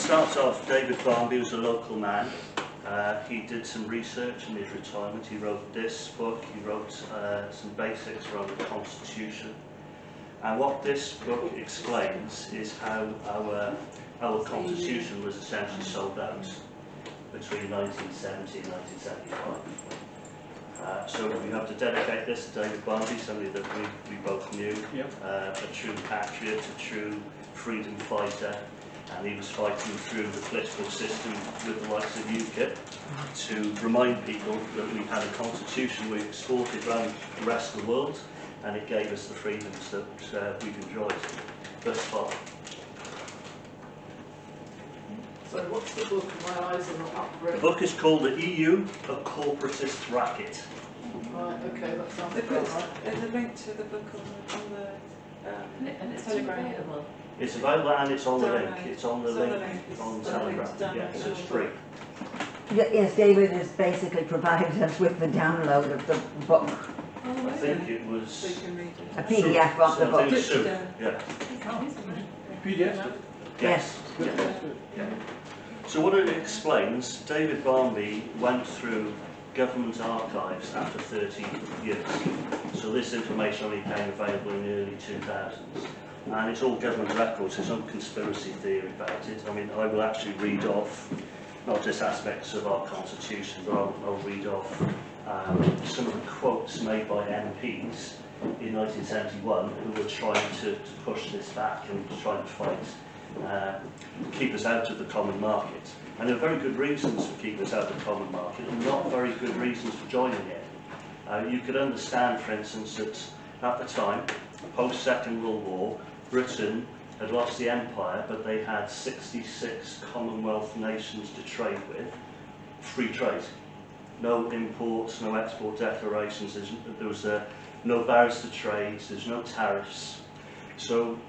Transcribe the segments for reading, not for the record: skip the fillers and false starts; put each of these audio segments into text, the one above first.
start off, David Barnby was a local man. He did some research in his retirement. He wrote this book, he wrote some basics around the Constitution. And what this book explains is how our Constitution was essentially sold out between 1970 and 1975. So we have to dedicate this to David Barnby, somebody that we both knew, a true patriot, a true freedom fighter, and he was fighting through the political system with the likes of UKIP to remind people that we had a constitution we exported around the rest of the world, and it gave us the freedoms that we've enjoyed thus far. So what's the book? My eyes are not up for it. The book is called The EU, a Corporatist Racket. Right, okay, that sounds They about put right. there's a link to the book on the And it's Telegram. available. It's available and it's on the link. Download. It's on the It's on the link. link. It's on It's the on the link Telegram. to download Yeah, so it's your free. book. Yes, David has basically provided us with the download of the book, Oh, I think it was so you can read a it. PDF of the I think book. it's Sue. Yeah. Yeah. PDF? Yes. Yeah. So what it explains, David Barnby went through government archives after 30 years. So this information only became available in the early 2000s. And it's all government records, there's no conspiracy theory about it. I mean, I will actually read off, not just aspects of our constitution, but I'll read off some of the quotes made by MPs in 1971 who were trying to push this back and trying to fight, keep us out of the common market. And there are very good reasons for keeping us out of the common market and not very good reasons for joining it. You could understand, for instance, that at the time, post-Second World War, Britain had lost the empire, but they had 66 Commonwealth nations to trade with, free trade. No imports, no export declarations, there was no barriers to trade, there's no tariffs. So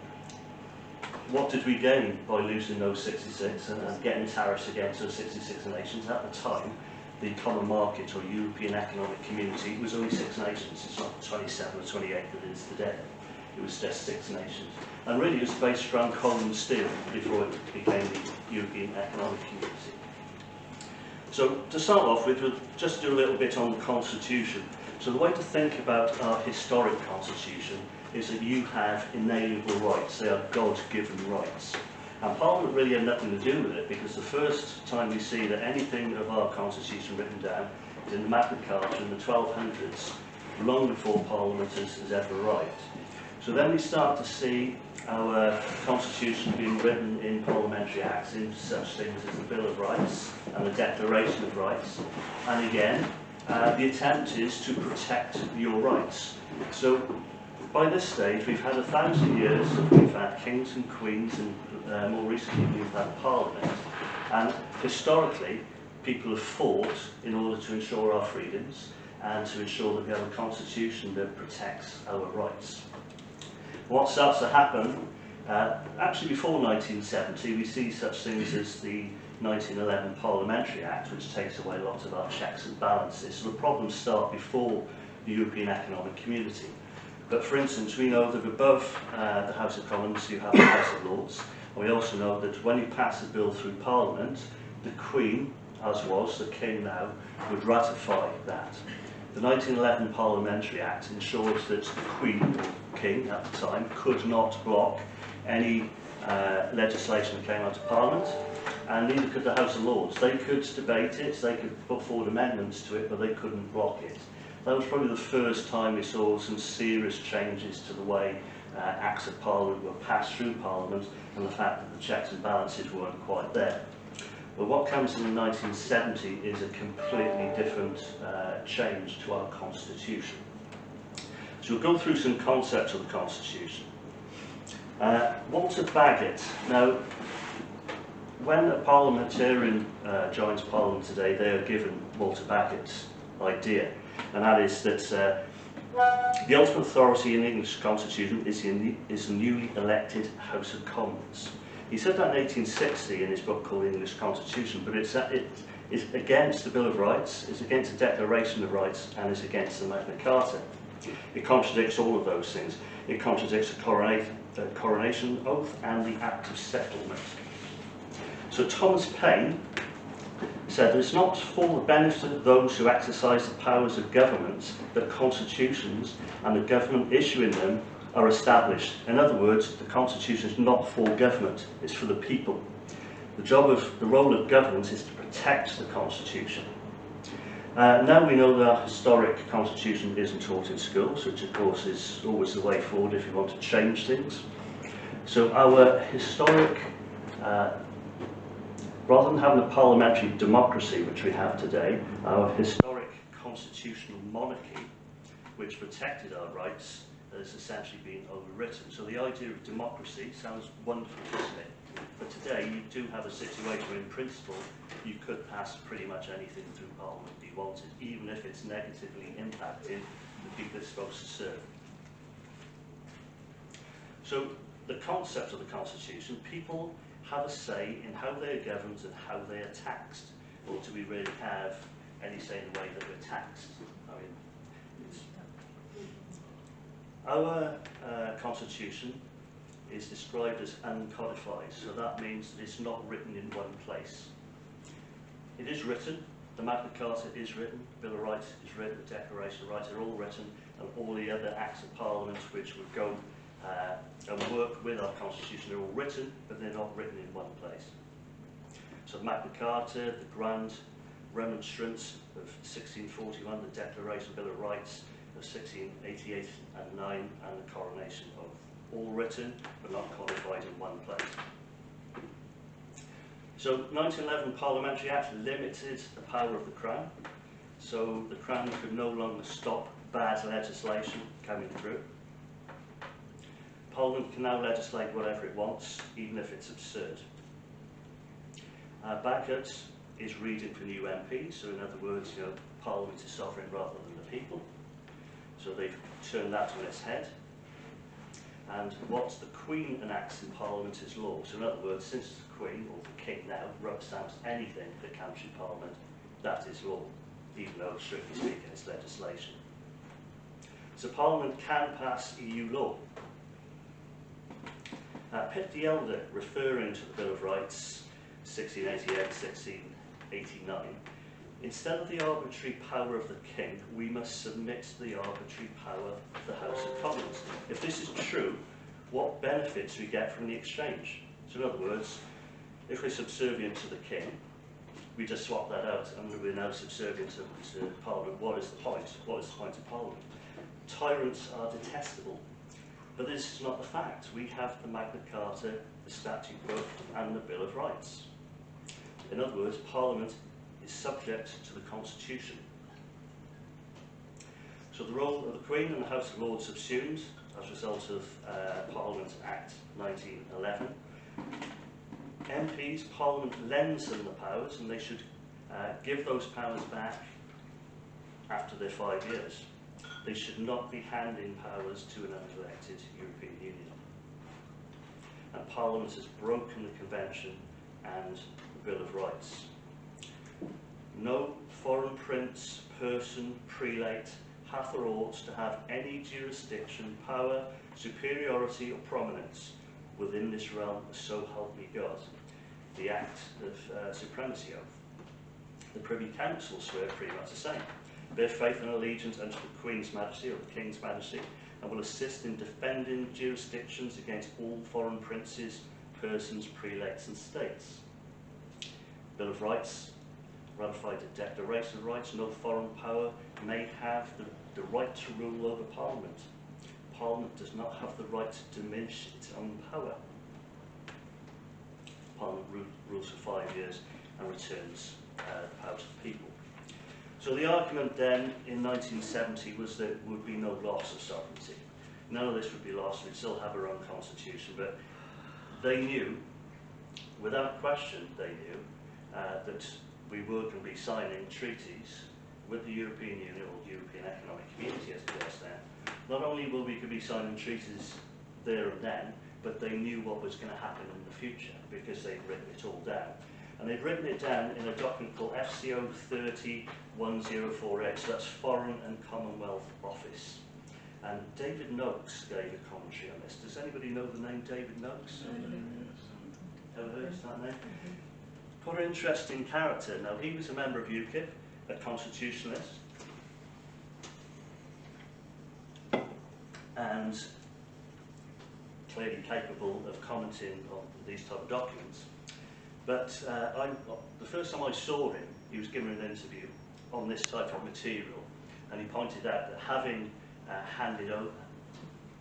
what did we gain by losing those 66 and getting tariffs against those 66 nations? At the time, the common market or European Economic Community was only 6 nations. It's not 27 or 28 that it is today. It was just 6 nations. And really it was based around coal and steel before it became the European Economic Community. So to start off with, we'll just do a little bit on the Constitution. So the way to think about our historic Constitution is that you have inalienable rights. They are God-given rights. And Parliament really had nothing to do with it, because the first time we see that anything of our Constitution written down is in the Magna Carta in the 1200s, long before Parliament has ever arrived. So then we start to see our Constitution being written in parliamentary acts, in such things as the Bill of Rights and the Declaration of Rights. And again, the attempt is to protect your rights. So by this stage, we've had 1,000 years, we've had kings and queens, and more recently we've had Parliament. And historically, people have fought in order to ensure our freedoms and to ensure that we have a constitution that protects our rights. What starts to happen, actually before 1970, we see such things as the 1911 Parliamentary Act, which takes away lots of our checks and balances. So the problems start before the European Economic Community. But for instance, we know that above the House of Commons you have the House of Lords, and we also know that when you pass a bill through Parliament, the Queen, as was, the King now, would ratify that. The 1911 Parliamentary Act ensures that the Queen, or King at the time, could not block any legislation that came out of Parliament, and neither could the House of Lords. They could debate it, they could put forward amendments to it, but they couldn't block it. That was probably the first time we saw some serious changes to the way Acts of Parliament were passed through Parliament, and the fact that the checks and balances weren't quite there. But what comes in 1970 is a completely different change to our Constitution. So we'll go through some concepts of the Constitution. Walter Bagot. Now, when a parliamentarian joins Parliament today, they are given Walter Bagot's idea, and that is that the ultimate authority in the English Constitution is the newly elected House of Commons. He said that in 1860 in his book called English Constitution, but it's against the Bill of Rights, it's against the Declaration of Rights, and it's against the Magna Carta. It contradicts all of those things. It contradicts the coronation oath and the Act of Settlement. So Thomas Paine said, "It's not for the benefit of those who exercise the powers of government that constitutions and the government issuing them are established." In other words, the constitution is not for government, it's for the people. The role of government is to protect the constitution. Now we know that our historic constitution isn't taught in schools, which of course is always the way forward if you want to change things. So our historic, rather than having a parliamentary democracy, which we have today, our historic constitutional monarchy, which protected our rights, has essentially been overwritten. So the idea of democracy sounds wonderful, doesn't it? But today you do have a situation where in principle you could pass pretty much anything through Parliament if you wanted, even if it's negatively impacting the people it's supposed to serve. So the concept of the Constitution, people have a say in how they are governed and how they are taxed. Or do we really have any say in the way that we're taxed? I mean, our Constitution is described as uncodified, so that means that it's not written in one place. It is written, the Magna Carta is written, the Bill of Rights is written, the Declaration of Rights are all written, and all the other acts of Parliament which would go and work with our Constitution are all written, but they're not written in one place. So the Magna Carta, the Grand Remonstrance of 1641, the Declaration Bill of Rights of 1688 and 9, and the Coronation Oath, all written but not codified in one place. So 1911 Parliamentary Act limited the power of the Crown, so the Crown could no longer stop bad legislation coming through. Parliament can now legislate whatever it wants, even if it's absurd. Backup is reading for new MPs, so in other words, Parliament is sovereign rather than the people. So they've turned that on its head. And what the Queen enacts in Parliament is law. So in other words, since the Queen, or the King now, rubber stamps anything that comes through Parliament, that is law, even though, strictly speaking, it's legislation. So Parliament can pass EU law. Pitt the Elder, referring to the Bill of Rights, 1688, 1689, instead of the arbitrary power of the King, we must submit to the arbitrary power of the House of Commons. If this is true, what benefits we get from the exchange? So in other words, if we're subservient to the King, we just swap that out and we're now subservient to Parliament. What is the point? What is the point of Parliament? Tyrants are detestable. But this is not the fact. We have the Magna Carta, the Statute Book, and the Bill of Rights. In other words, Parliament is subject to the Constitution. So the role of the Queen and the House of Lords subsumed as a result of Parliament Act 1911. MPs, Parliament lends them the powers, and they should give those powers back after their 5 years. They should not be handing powers to an unelected European Union. And Parliament has broken the Convention and the Bill of Rights. No foreign prince, person, prelate, hath or ought to have any jurisdiction, power, superiority or prominence within this realm, so help me God. The Act of Supremacy Oath. The Privy Council swear pretty much the same. Bear faith and allegiance unto the Queen's Majesty or the King's Majesty, and will assist in defending jurisdictions against all foreign princes, persons, prelates and states. Bill of Rights ratified the Declaration of Rights. No foreign power may have the right to rule over Parliament. Parliament does not have the right to diminish its own power. Parliament rules for 5 years and returns the power to the people. So the argument then in 1970 was that there would be no loss of sovereignty. None of this would be lost, we'd still have our own constitution, but they knew, without question they knew, that we were going to be signing treaties with the European Union, or European Economic Community as it was then. Not only will we be signing treaties there and then, but they knew what was going to happen in the future because they'd written it all down. And they'd written it down in a document called FCO 301048, so that's Foreign and Commonwealth Office. And David Noakes gave a commentary on this. Does anybody know the name David Noakes? Ever heard of that name? Quite an interesting character. Now, he was a member of UKIP, a constitutionalist, and clearly capable of commenting on these type of documents. But the first time I saw him, he was given an interview on this type of material, and he pointed out that having handed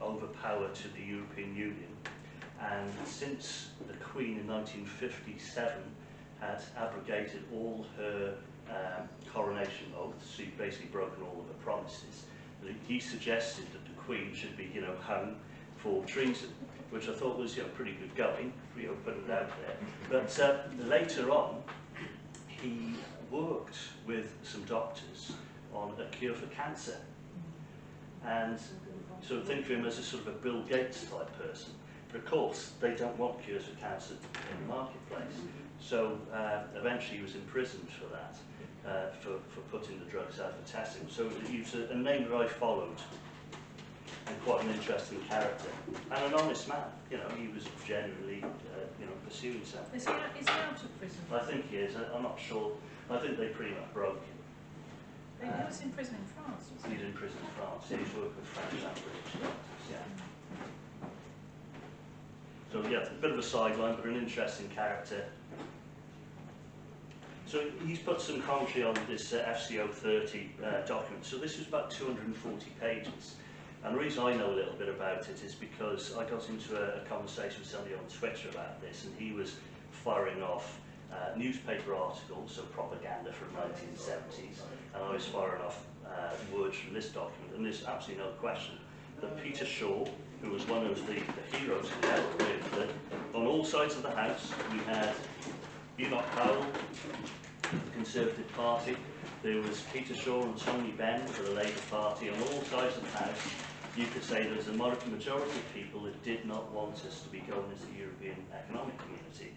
over power to the European Union, and since the Queen in 1957 had abrogated all her coronation oaths, she'd basically broken all of her promises, he suggested that the Queen should be, hung for treason, which I thought was, pretty good going, putting it out there. But later on, he worked with some doctors on a cure for cancer, and so think of him as a sort of a Bill Gates type person. But of course, they don't want cures for cancer in the marketplace. So eventually he was imprisoned for that, for putting the drugs out for testing. So he was a name that I followed, and quite an interesting character. And an honest man, he was genuinely, pursuing something. Is he out of prison? I think he is, I'm not sure. I think they pretty much broke him. He was in prison in France, wasn't he? He's in prison in France, yeah, he's working with French and British doctors, yeah. So yeah, a bit of a sideline, but an interesting character. So he's put some commentary on this FCO 30 document. So this was about 240 pages. And the reason I know a little bit about it is because I got into a conversation with somebody on Twitter about this, and he was firing off newspaper articles, so propaganda from 1970s, and I was firing off words from this document. And there's absolutely no question that Peter Shaw, who was one of the heroes in the on all sides of the House, we had Enoch Powell, the Conservative Party, there was Peter Shaw and Tony Benn for the Labour Party. On all sides of the House, you could say there was a majority of people that did not want us to be going into the European Economic Community.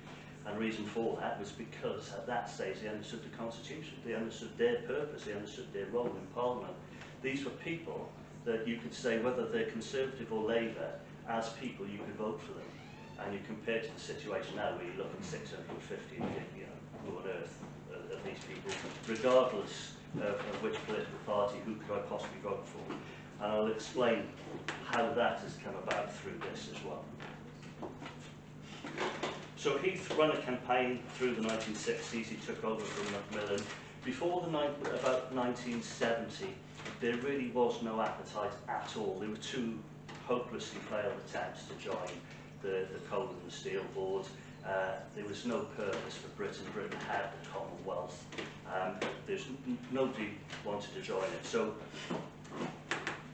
And the reason for that was because at that stage they understood the Constitution, they understood their purpose, they understood their role in Parliament. These were people that you could say, whether they're Conservative or Labour, as people you could vote for them. And you compare to the situation now where you look at 650 and think, who on earth are these people, regardless of which political party, who could I possibly vote for? And I'll explain how that has come about through this as well. So Heath ran a campaign through the 1960s. He took over from Macmillan. Before about 1970, there really was no appetite at all. There were two hopelessly failed attempts to join the Coal and the Steel Board. There was no purpose for Britain. Britain had the Commonwealth. Nobody wanted to join it. So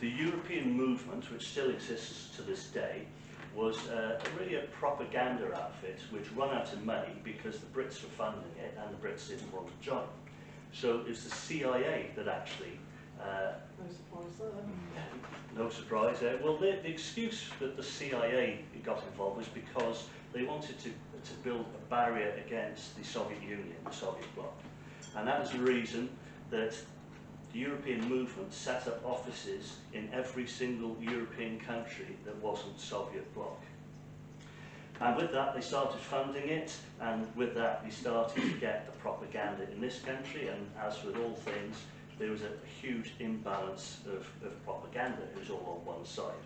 the European movement, which still exists to this day, was really a propaganda outfit which ran out of money because the Brits were funding it and the Brits didn't want to join. So it was the CIA that actually... No surprise there. No surprise there. Well, the excuse that the CIA got involved was because they wanted to build a barrier against the Soviet Union, the Soviet bloc. And that was the reason that the European movement set up offices in every single European country that wasn't Soviet bloc. And with that, they started funding it, and with that, we started to get the propaganda in this country, and as with all things, there was a huge imbalance of propaganda. It was all on one side.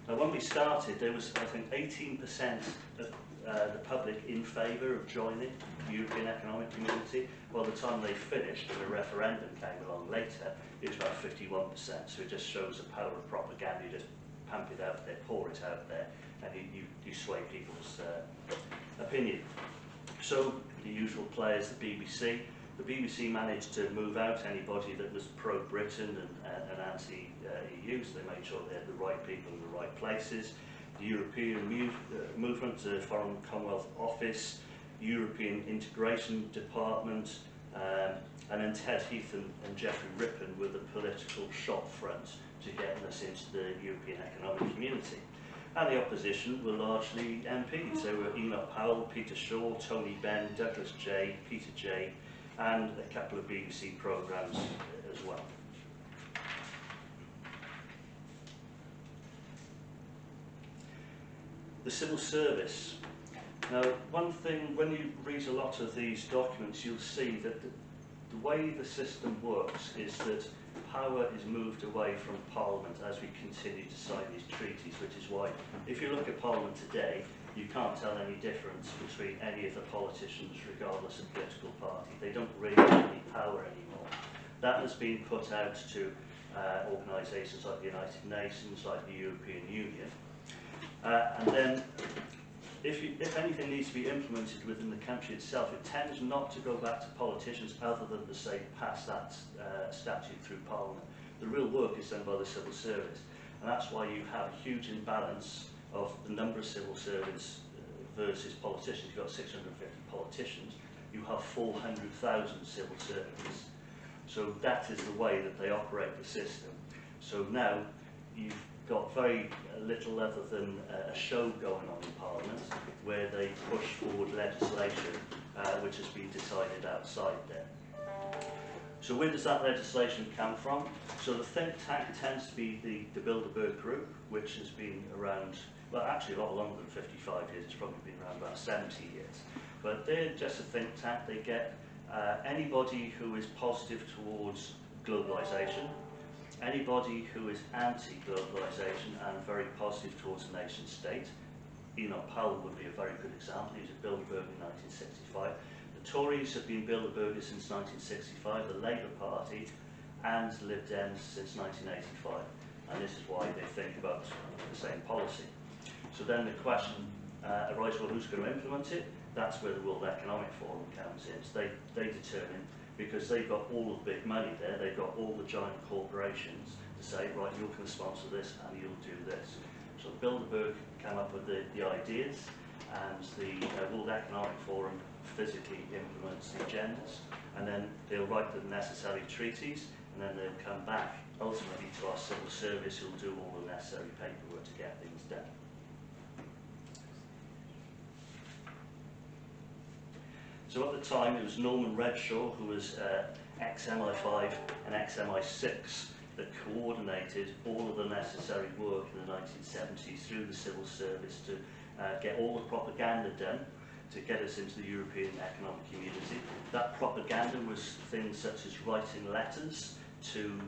Now, when we started, there was, I think, 18% of the public in favour of joining the European Economic Community. By the time they finished and a referendum came along later, it was about 51%. So it just shows the power of propaganda. You just pump it out there, pour it out there, and you sway people's opinion. So the usual players, the BBC. The BBC managed to move out anybody that was pro-Britain and anti-EU, so they made sure they had the right people in the right places. The European movement, the Foreign Commonwealth Office, European Integration Department, and then Ted Heath and Geoffrey Rippon were the political shop front to getting us into the European Economic Community. And the opposition were largely MPs. They were Enoch Powell, Peter Shaw, Tony Benn, Douglas Jay, Peter Jay, and a couple of BBC programmes as well. The civil service. Now, one thing, when you read a lot of these documents, you'll see that the way the system works is that power is moved away from Parliament as we continue to sign these treaties, which is why, if you look at Parliament today, you can't tell any difference between any of the politicians, regardless of political party. They don't really have any power anymore. That has been put out to organisations like the United Nations, like the European Union. And then, if anything needs to be implemented within the country itself, it tends not to go back to politicians other than to say pass that statute through Parliament. The real work is done by the civil service, and that's why you have a huge imbalance of the number of civil servants versus politicians. You've got 650 politicians, you have 400,000 civil servants. So that is the way that they operate the system. So now you've got very little other than a show going on in Parliament, where they push forward legislation which has been decided outside there. So where does that legislation come from? So the think tank tends to be the Bilderberg Group, which has been around, well, actually a lot longer than 55 years. It's probably been around about 70 years. But they're just a think tank. They get anybody who is positive towards globalisation, anybody who is anti-globalisation and very positive towards a nation state. Enoch Powell would be a very good example. He was at Bilderberg in 1965. The Tories have been Bilderbergers since 1965, the Labour Party and Lib Dems since 1985. And this is why they think about the same policy. So then the question arises, well, who's going to implement it? That's where the World Economic Forum comes in. So they determine, because they've got all the big money there, they've got all the giant corporations to say, right, you're going to sponsor this and you'll do this. So Bilderberg came up with the ideas, and the World Economic Forum physically implements the agendas, and then they'll write the necessary treaties, and then they'll come back ultimately to our civil service, who'll do all the necessary paperwork to get things done. So at the time, it was Norman Redshaw, who was ex-MI5 and ex-MI6, that coordinated all of the necessary work in the 1970s through the civil service to get all the propaganda done to get us into the European Economic Community. That propaganda was things such as writing letters to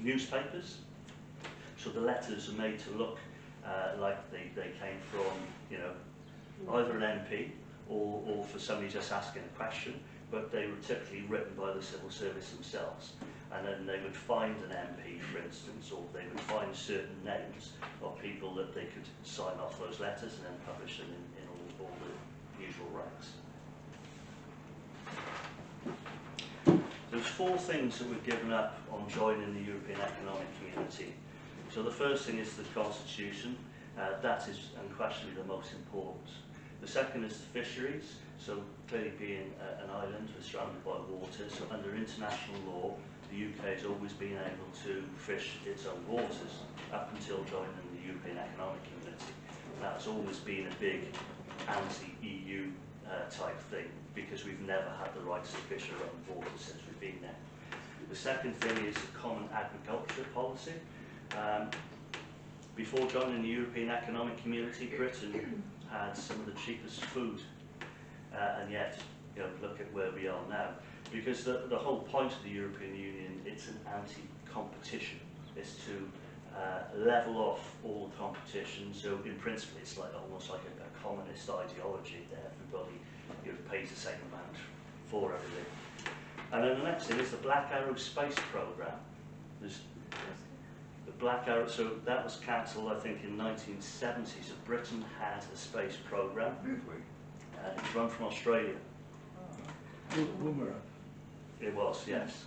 newspapers. So the letters are made to look like they came from, you know, either an MP or for somebody just asking a question, but they were typically written by the civil service themselves. And then they would find an MP, for instance, or they would find certain names of people that they could sign off those letters and then publish them in all the usual ranks. There's four things that were given up on joining the European Economic Community. So the first thing is the Constitution. That is unquestionably the most important. The second is the fisheries. So clearly being an island, we're surrounded by water, so under international law, the UK has always been able to fish its own waters up until joining the European Economic Community. That's always been a big anti-EU type thing, because we've never had the rights to fish our own waters since we've been there. The second thing is the common agriculture policy. Before joining the European Economic Community, Britain had some of the cheapest food, and yet, you know, look at where we are now. Because the whole point of the European Union, it's an anti-competition. It's to level off all the competition. So in principle, it's like almost like a communist ideology that everybody, you know, pays the same amount for everything. And then the next thing is the Black Arrow space program. There's the Black Arrow, so that was cancelled, I think, in 1970. So Britain had a space program. It was run from Australia. Boomerang. It was, yes.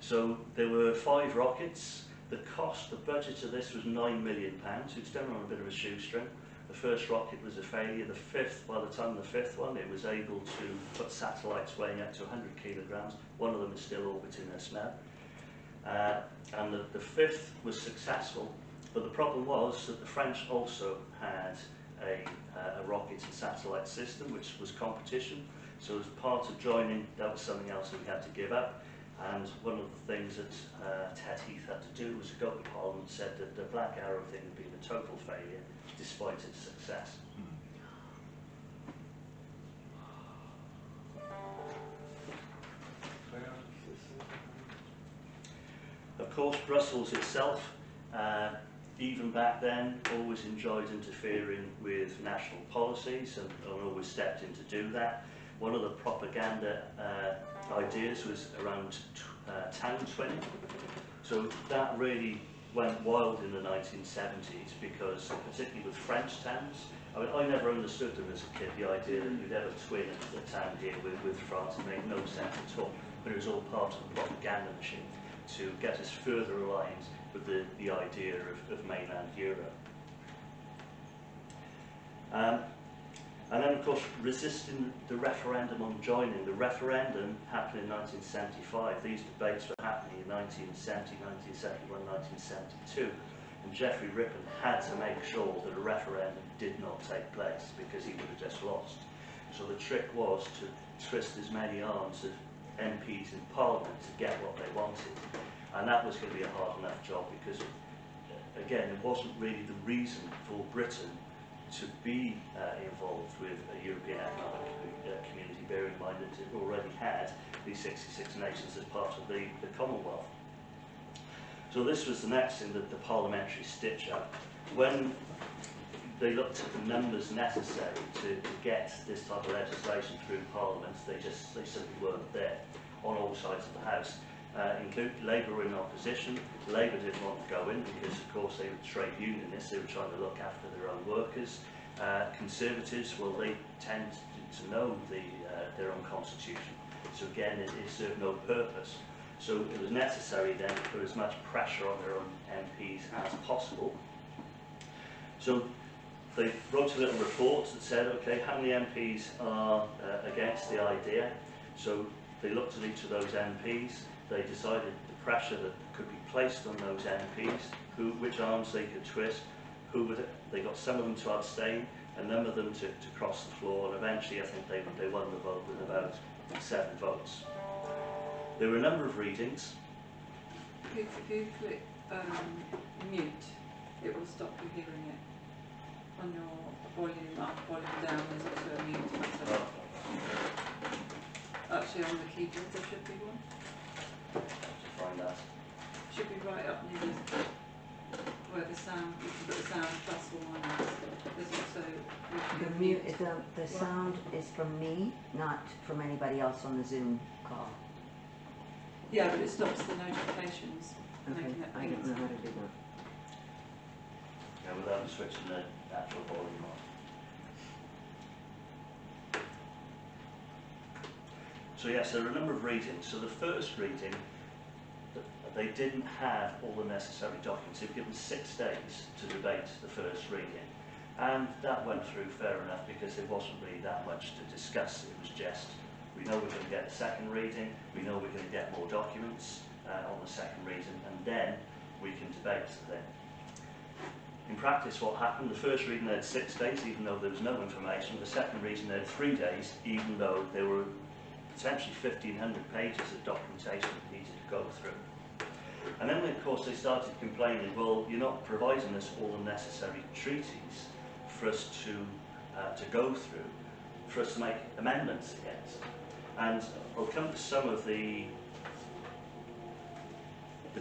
So there were 5 rockets. The cost, the budget of this was £9 million. It was done on a bit of a shoestring. The first rocket was a failure. The fifth, by the time the fifth one, it was able to put satellites weighing up to 100 kilograms. One of them is still orbiting us now. And the fifth was successful. But the problem was that the French also had a rocket and satellite system, which was competition. So as part of joining, that was something else that we had to give up. And one of the things that Ted Heath had to do was to go to Parliament and said that the Black Arrow thing had been a total failure despite its success. Of course, Brussels itself, even back then, always enjoyed interfering with national policies and always stepped in to do that. One of the propaganda ideas was around town twinning. So that really went wild in the 1970s because, particularly with French towns, I mean, I never understood them as a kid, the idea that you'd ever twin a town here with France. It made no sense at all, but it was all part of the propaganda machine to get us further aligned with the idea of mainland Europe. And then, of course, resisting the referendum on joining. The referendum happened in 1975. These debates were happening in 1970, 1971, 1972. And Geoffrey Rippon had to make sure that a referendum did not take place because he would have just lost. So the trick was to twist as many arms of MPs in Parliament to get what they wanted. And that was going to be a hard enough job because, again, it wasn't really the reason for Britain to be involved with a European Economic Community, bearing in mind that it already had these 66 nations as part of the Commonwealth. So this was the next thing, the parliamentary stitch-up. When they looked at the numbers necessary to get this type of legislation through Parliament, they simply weren't there on all sides of the House. Labour were in opposition. Labour didn't want to go in because, of course, they were trade unionists. They were trying to look after their own workers. Conservatives, well, they tend to know their own constitution. So again, it served no purpose. So it was necessary then to put as much pressure on their own MPs as possible. So they wrote a little report that said, okay, how many MPs are against the idea? So they looked at each of those MPs. They decided the pressure that could be placed on those MPs, which arms they could twist, they got some of them to abstain, a number of them to cross the floor, and eventually I think they won the vote with about 7 votes. There were a number of readings. If you click mute, it will stop you hearing it. On your volume up, volume down, there's also a mute button. Oh. Actually, on the keyboard there should be one. To find that. Should be right up near where the sound, you can put the sound plus or minus. There's also The mute, the sound is from me, not from anybody else on the Zoom call. Yeah, but it stops the notifications. Okay, Making it I don't know how to do that. Yeah, without switching the actual volume on. So yes, there are a number of readings. So the first reading, they didn't have all the necessary documents. They were given 6 days to debate the first reading. And that went through fair enough because there wasn't really that much to discuss. It was just, we know we're going to get a second reading, we know we're going to get more documents on the second reading, and then we can debate the thing. In practice, what happened, the first reading they had 6 days, even though there was no information. The second reading they had 3 days, even though there were potentially 1,500 pages of documentation that needed to go through. And then, of course, they started complaining, well, you're not providing us all the necessary treaties for us to go through, for us to make amendments against. And I'll come to some of the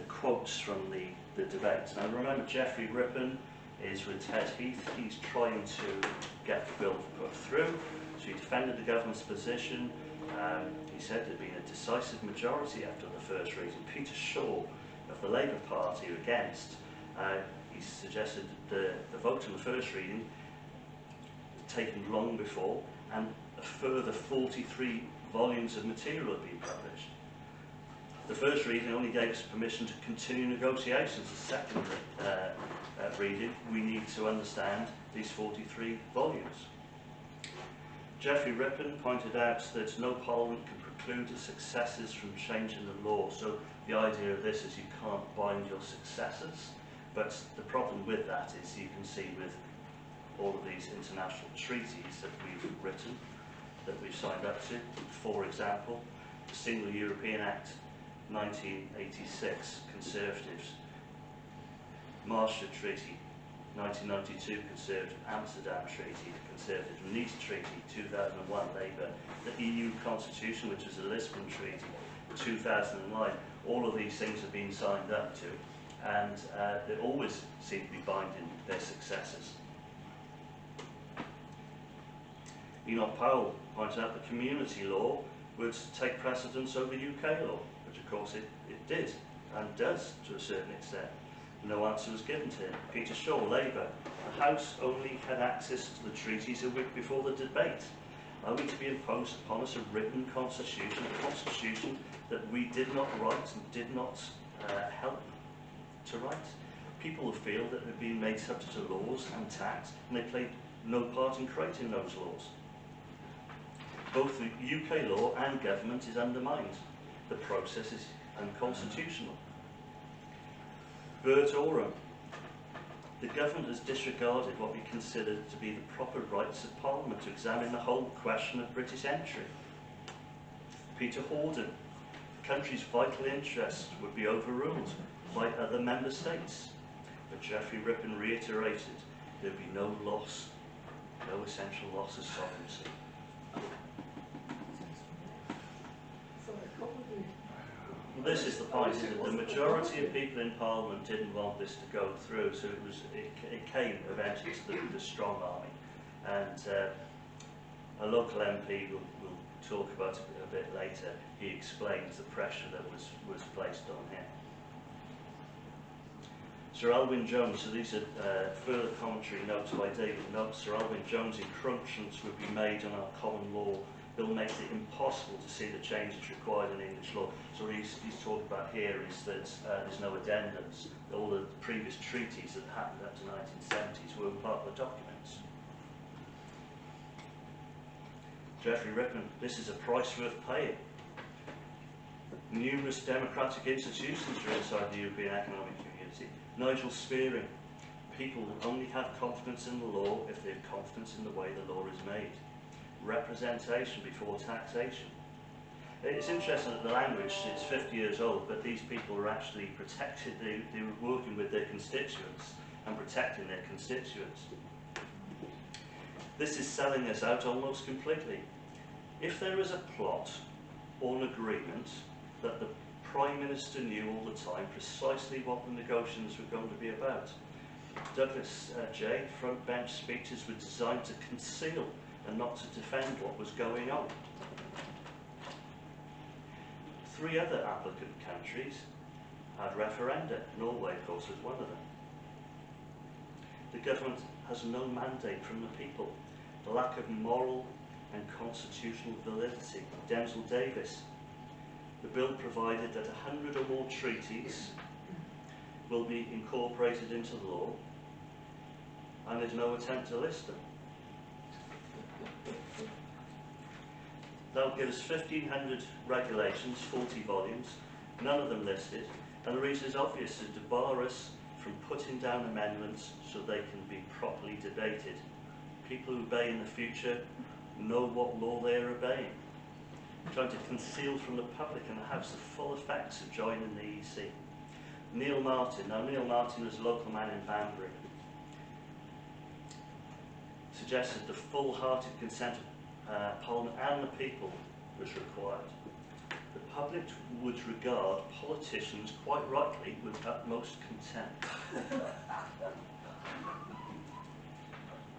quotes from the debates. Now, remember, Geoffrey Rippon is with Ted Heath. He's trying to get the bill put through. So he defended the government's position. He said there'd been a decisive majority after the first reading. Peter Shaw of the Labour Party against. He suggested that the vote on the first reading had taken long before, and a further 43 volumes of material had been published. The first reading only gave us permission to continue negotiations. The second reading, we need to understand these 43 volumes. Geoffrey Rippon pointed out that no parliament can preclude the successors from changing the law. So the idea of this is you can't bind your successors. But the problem with that is you can see with all of these international treaties that we've written, that we've signed up to. For example, the Single European Act 1986, Conservatives. Maastricht Treaty, 1992, Conservative. Amsterdam Treaty, Conservative. Nice Treaty, 2001, Labour. The EU Constitution, which was the Lisbon Treaty, 2009. All of these things have been signed up to, and they always seem to be binding their successors. Enoch Powell pointed out that community law would take precedence over UK law, which of course it did, and does to a certain extent. No answer was given to him. Peter Shaw, Labour. The House only had access to the treaties a week before the debate. Are we to be imposed upon us a written constitution, a constitution that we did not write and did not help to write? People feel that they've been made subject to laws and tax, and they played no part in creating those laws. Both the UK law and government is undermined. The process is unconstitutional. Bert Oram. The government has disregarded what we consider to be the proper rights of Parliament to examine the whole question of British entry. Peter Horden. The country's vital interests would be overruled by other member states. But Geoffrey Rippon reiterated there would be no loss, no essential loss of sovereignty. This is the point, is that the majority of people in Parliament didn't want this to go through, so it came eventually to the strong army. And a local MP will talk about it a bit later. He explains the pressure that was placed on him. Sir Alwyn Jones, so these are further commentary notes by David Notes. Sir Alwyn Jones' encroachments would be made on our common law. Bill makes it impossible to see the changes required in English law. So what he's talking about here is that there's no addendums. All the previous treaties that happened up to the 1970s were part of the documents. Geoffrey Rippon, this is a price worth paying. Numerous democratic institutions are inside the European Economic Community. Nigel Spearing, people will only have confidence in the law if they have confidence in the way the law is made. Representation before taxation. It's interesting that the language is 50 years old, but these people were actually protected. They were working with their constituents and protecting their constituents. This is selling us out almost completely. If there is a plot or an agreement that the Prime Minister knew all the time precisely what the negotiations were going to be about. Douglas J. front bench speeches were designed to conceal and not to defend what was going on. 3 other applicant countries had referenda. Norway, of course, was one of them. The government has no mandate from the people. The lack of moral and constitutional validity. Denzil Davis. The bill provided that 100 or more treaties will be incorporated into the law, and there's no attempt to list them. That'll give us 1,500 regulations, 40 volumes, none of them listed, and the reason is obvious, is to bar us from putting down amendments so they can be properly debated. People who obey in the future know what law they are obeying. Trying to conceal from the public and the House the full effects of joining the EC. Neil Martin. Now, Neil Martin was a local man in Banbury. Suggested the full-hearted consent of Parliament and the people was required. The public would regard politicians, quite rightly, with utmost contempt.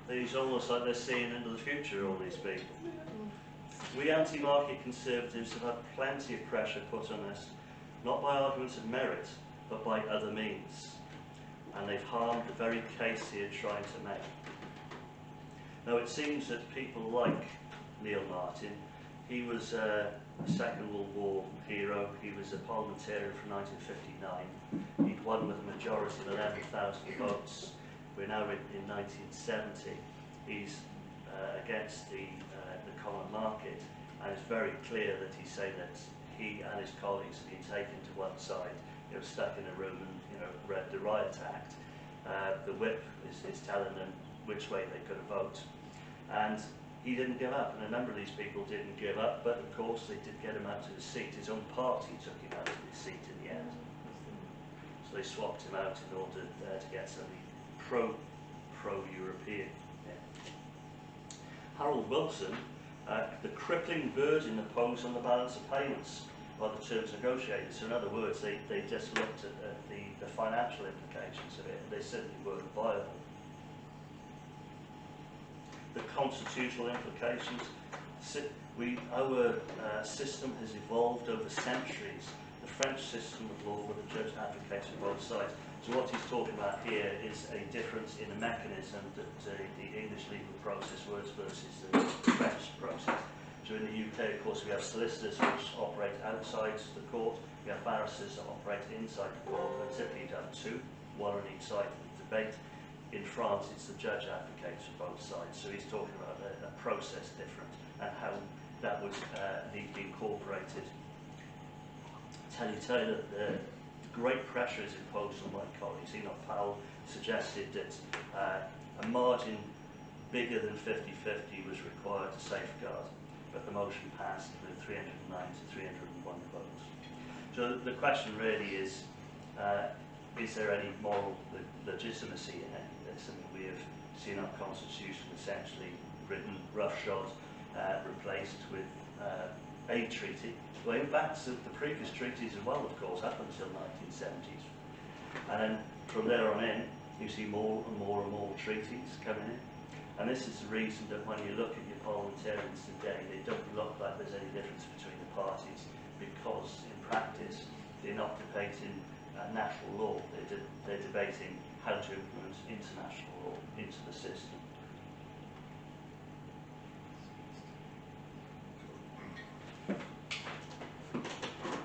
It's almost like they're seeing into the future, all these people. We anti-market Conservatives have had plenty of pressure put on us, not by arguments of merit, but by other means. And they've harmed the very case here trying to make. Now, it seems that people like Neil Martin, he was a Second World War hero. He was a parliamentarian from 1959. He'd won with a majority of 11,000 votes. We're now in 1970. He's against the common market, and it's very clear that he's saying that he and his colleagues have been taken to one side, stuck in a room and read the Riot Act. The whip is telling them which way they've got to vote, and he didn't give up, and a number of these people didn't give up, but of course they did get him out of his seat. His own party took him out of his seat in the end. So they swapped him out in order to get somebody pro-European. Yeah. Harold Wilson, the crippling burden imposed on the balance of payments by the terms negotiated. So in other words, they just looked at the financial implications of it, and they simply weren't viable. The constitutional implications. Our system has evolved over centuries. The French system of law, where the judge advocates for both sides. So what he's talking about here is a difference in the mechanism that the English legal process works versus the French process. So in the UK, of course, we have solicitors which operate outside the court. We have barristers that operate inside the court. And typically you'd have two, one on each side of the debate. In France, it's the judge advocates for both sides. So he's talking about a process different and how that would need to be incorporated. Tell you Taylor, the great pressure is imposed on my colleagues. Enoch Powell suggested that a margin bigger than 50-50 was required to safeguard, but the motion passed with 309 to 301 votes. So the question really is there any moral legitimacy in any of this? I mean, we have seen our constitution essentially written roughshod, replaced with a treaty, going back to the previous treaties as well, of course, up until 1970s. And then from there on in, you see more and more and more treaties coming in. And this is the reason that when you look at your parliamentarians today, they don't look like there's any difference between the parties, because in practice, they're not debating national law, they're debating how to implement international law into the system.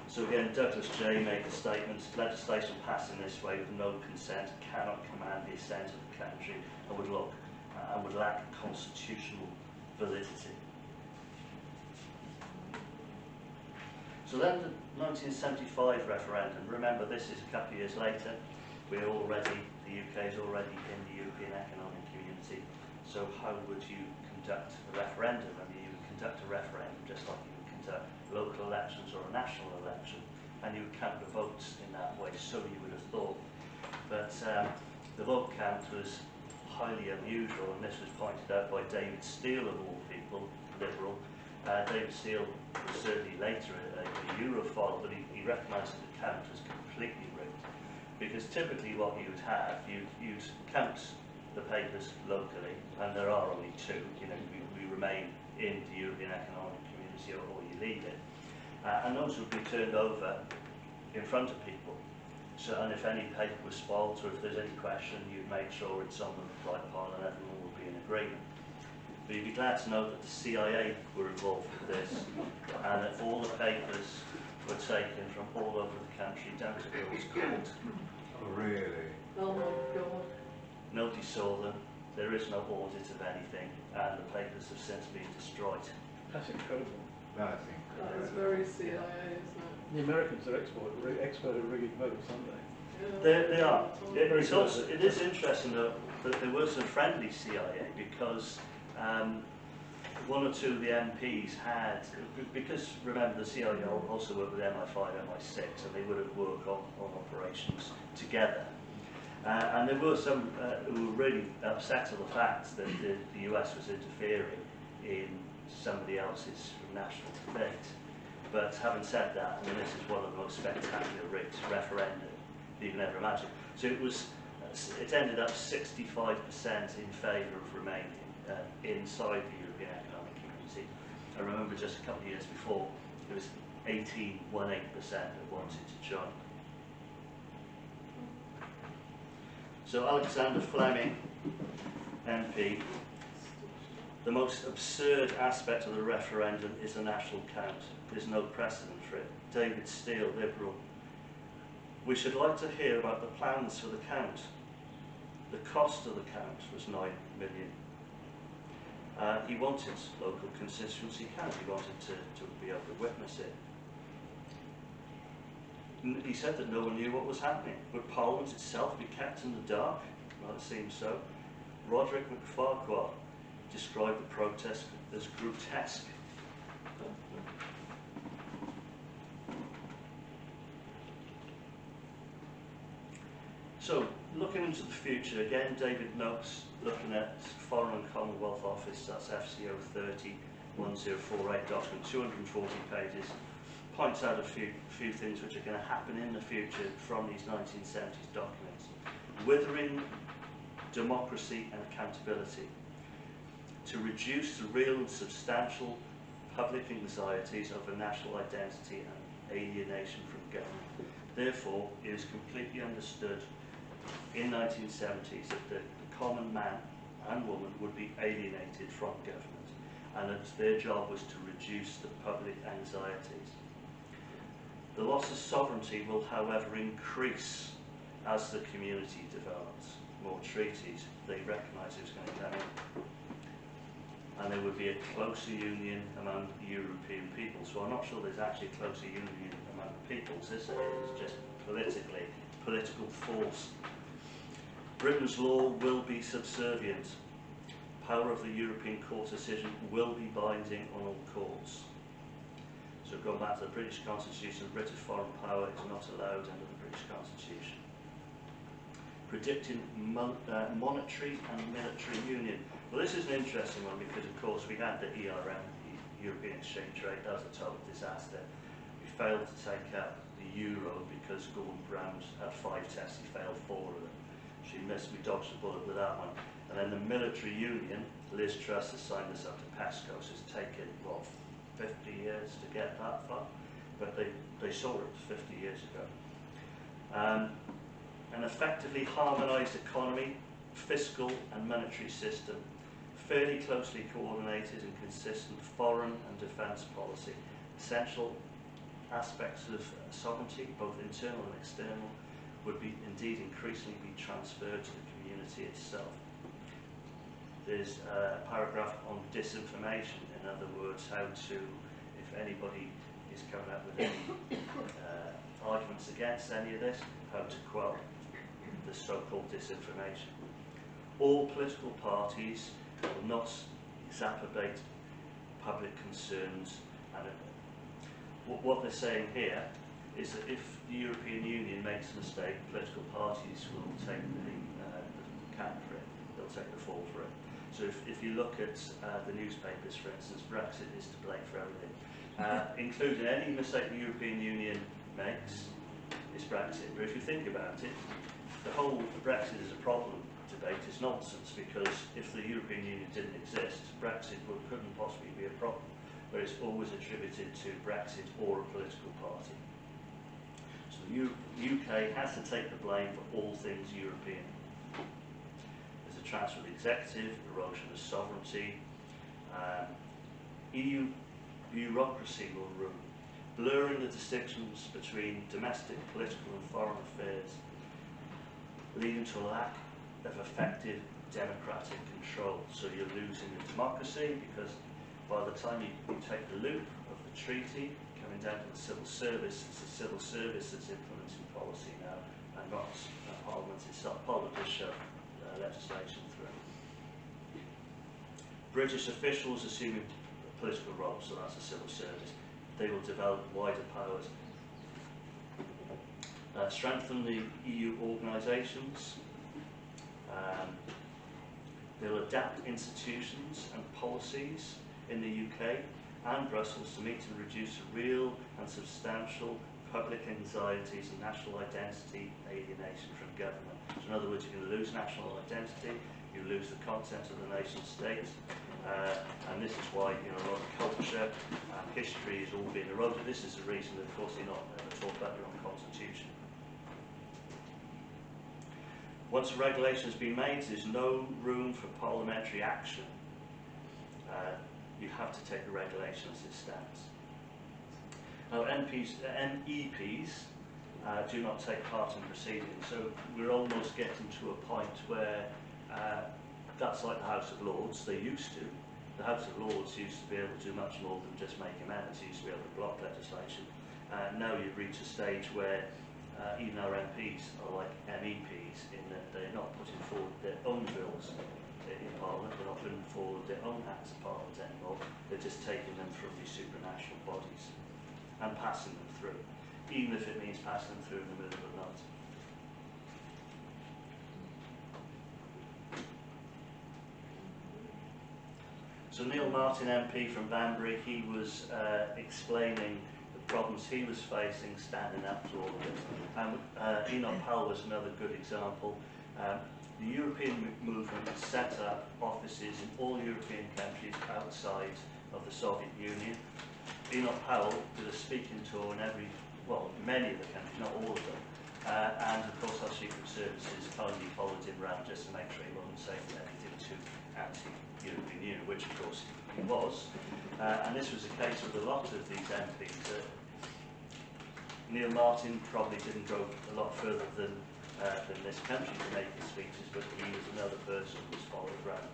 So again, Douglas J made the statement, legislation passed in this way with no consent cannot command the assent of the country and would lack constitutional validity. So then the 1975 referendum, remember this is a couple of years later, the UK is already in the European Economic Community, so how would you conduct a referendum? I mean, you would conduct a referendum just like you would conduct local elections or a national election, and you would count the votes in that way, so you would have thought. But the vote count was highly unusual, and this was pointed out by David Steele, of all people, Liberal. David Steele was certainly later a Europhile, but he recognised that the count was completely rigged. Because typically what you would have, you'd count the papers locally, and there are only two, you know, we remain in the European Economic Community or you leave it. And those would be turned over in front of people. So, and if any paper was spoilt or if there's any question, you'd make sure it's on the right pile and everyone would be in agreement. But you'd be glad to know that the CIA were involved with this, and that all the papers were taken from all over the country down to Bill's Court. Oh, really? Oh my God. Nobody saw them, there is no audit of anything, and the papers have since been destroyed. That's incredible. That's incredible. That is very CIA, isn't it? The Americans are expert at rigging votes, aren't they? Yeah. They are. It is interesting though that there was a friendly CIA, because one or two of the MPs had, because remember the CIA also worked with MI5, MI6, and they would have worked on operations together. And there were some who were really upset at the fact that the US was interfering in somebody else's national debate. But having said that, I mean, this is one of the most spectacular rigged referenda you can ever imagine. So it ended up 65% in favour of remaining inside the European Economic Community. I remember just a couple of years before, it was 18% that wanted to join. So Alexander Fleming, MP, the most absurd aspect of the referendum is the national count. There's no precedent for it. David Steele, Liberal. We should like to hear about the plans for the count. The cost of the count was 9 million. He wanted local constituency count. He wanted to be able to witness it. He said that no one knew what was happening. Would Parliament itself be kept in the dark? Well, it seems so. Roderick McFarquhar, described the protest as grotesque. So, looking into the future, again, David notes, looking at Foreign and Commonwealth Office, that's FCO 301048 document, 240 pages, points out a few things which are going to happen in the future from these 1970s documents. Withering democracy and accountability, to reduce the real and substantial public anxieties over national identity and alienation from government. Therefore, it is completely understood in 1970s that the common man and woman would be alienated from government, and that their job was to reduce the public anxieties. The loss of sovereignty will, however, increase as the community develops. More treaties, they recognise who's going to come in. And there would be a closer union among European peoples. So I'm not sure there's actually a closer union among the peoples, is there? It's just political force. Britain's law will be subservient. Power of the European Court decision will be binding on all courts. So going back to the British Constitution, British foreign power is not allowed under the British Constitution. Predicting monetary and military union. Well, this is an interesting one because, of course, we had the ERM, the European Exchange Rate. That was a total disaster. We failed to take up the euro because Gordon Brown had 5 tests, he failed 4 of them. She missed, we dodged the bullet with that one. And then the military union, Liz Truss has signed us up to PESCO, so it's taken, what, 50 years to get that far? But they saw it 50 years ago. An effectively harmonised economy, fiscal and monetary system, fairly closely coordinated and consistent foreign and defence policy, essential aspects of sovereignty, both internal and external, would be indeed increasingly be transferred to the community itself. There's a paragraph on disinformation, in other words, how to, if anybody is coming up with any arguments against any of this, how to quell the so-called disinformation. All political parties will not exacerbate public concerns, and what they're saying here is that if the European Union makes a mistake, political parties will take the cap for it, they'll take the fall for it. So if you look at the newspapers, for instance, Brexit is to blame for everything, including any mistake the European Union makes, is Brexit. But if you think about it, the whole Brexit is a problem debate is nonsense, because if the European Union didn't exist, Brexit couldn't possibly be a problem, but it's always attributed to Brexit or a political party. So the UK has to take the blame for all things European. There's a transfer of the executive, erosion of sovereignty, EU bureaucracy will rule, blurring the distinctions between domestic, political and foreign affairs, leading to a lack of effective democratic control. So you're losing the democracy, because by the time you take the loop of the treaty, coming down to the civil service, it's the civil service that's implementing policy now, and not Parliament itself. Parliament just shove legislation through. British officials assuming political roles, so that's the civil service. They will develop wider powers. Strengthen the EU organisations. They'll adapt institutions and policies in the UK and Brussels to meet and reduce real and substantial public anxieties and national identity alienation from government. So in other words, you're going to lose national identity, you lose the content of the nation state, and this is why, you know, a lot of culture and history is all being eroded. This is the reason that, of course, they're not ever talk about their own constitution. Once a regulation has been made, there's no room for parliamentary action. You have to take the regulation as it stands. Now, MEPs do not take part in proceedings, so we're almost getting to a point where that's like the House of Lords. They used to. The House of Lords used to be able to do much more than just make amendments. It used to be able to block legislation. Now you've reached a stage where even our MPs are like MEPs in that they're not putting forward their own bills, in Parliament. They're not putting forward their own acts of Parliament anymore. They're just taking them from these supranational bodies and passing them through, even if it means passing them through in the middle of the night. So Neil Martin MP from Banbury, he was explaining the problems he was facing, standing up to all of it. And Enoch Powell was another good example. The European movement set up offices in all European countries outside of the Soviet Union. Enoch Powell did a speaking tour in many of the countries, not all of them. And of course our secret services kindly followed him around just to make sure he wasn't saying anything too anti-European Union, which of course he was. And this was the case with a lot of these MPs. Neil Martin probably didn't go a lot further than this country to make his speeches, but he was another person who was followed around.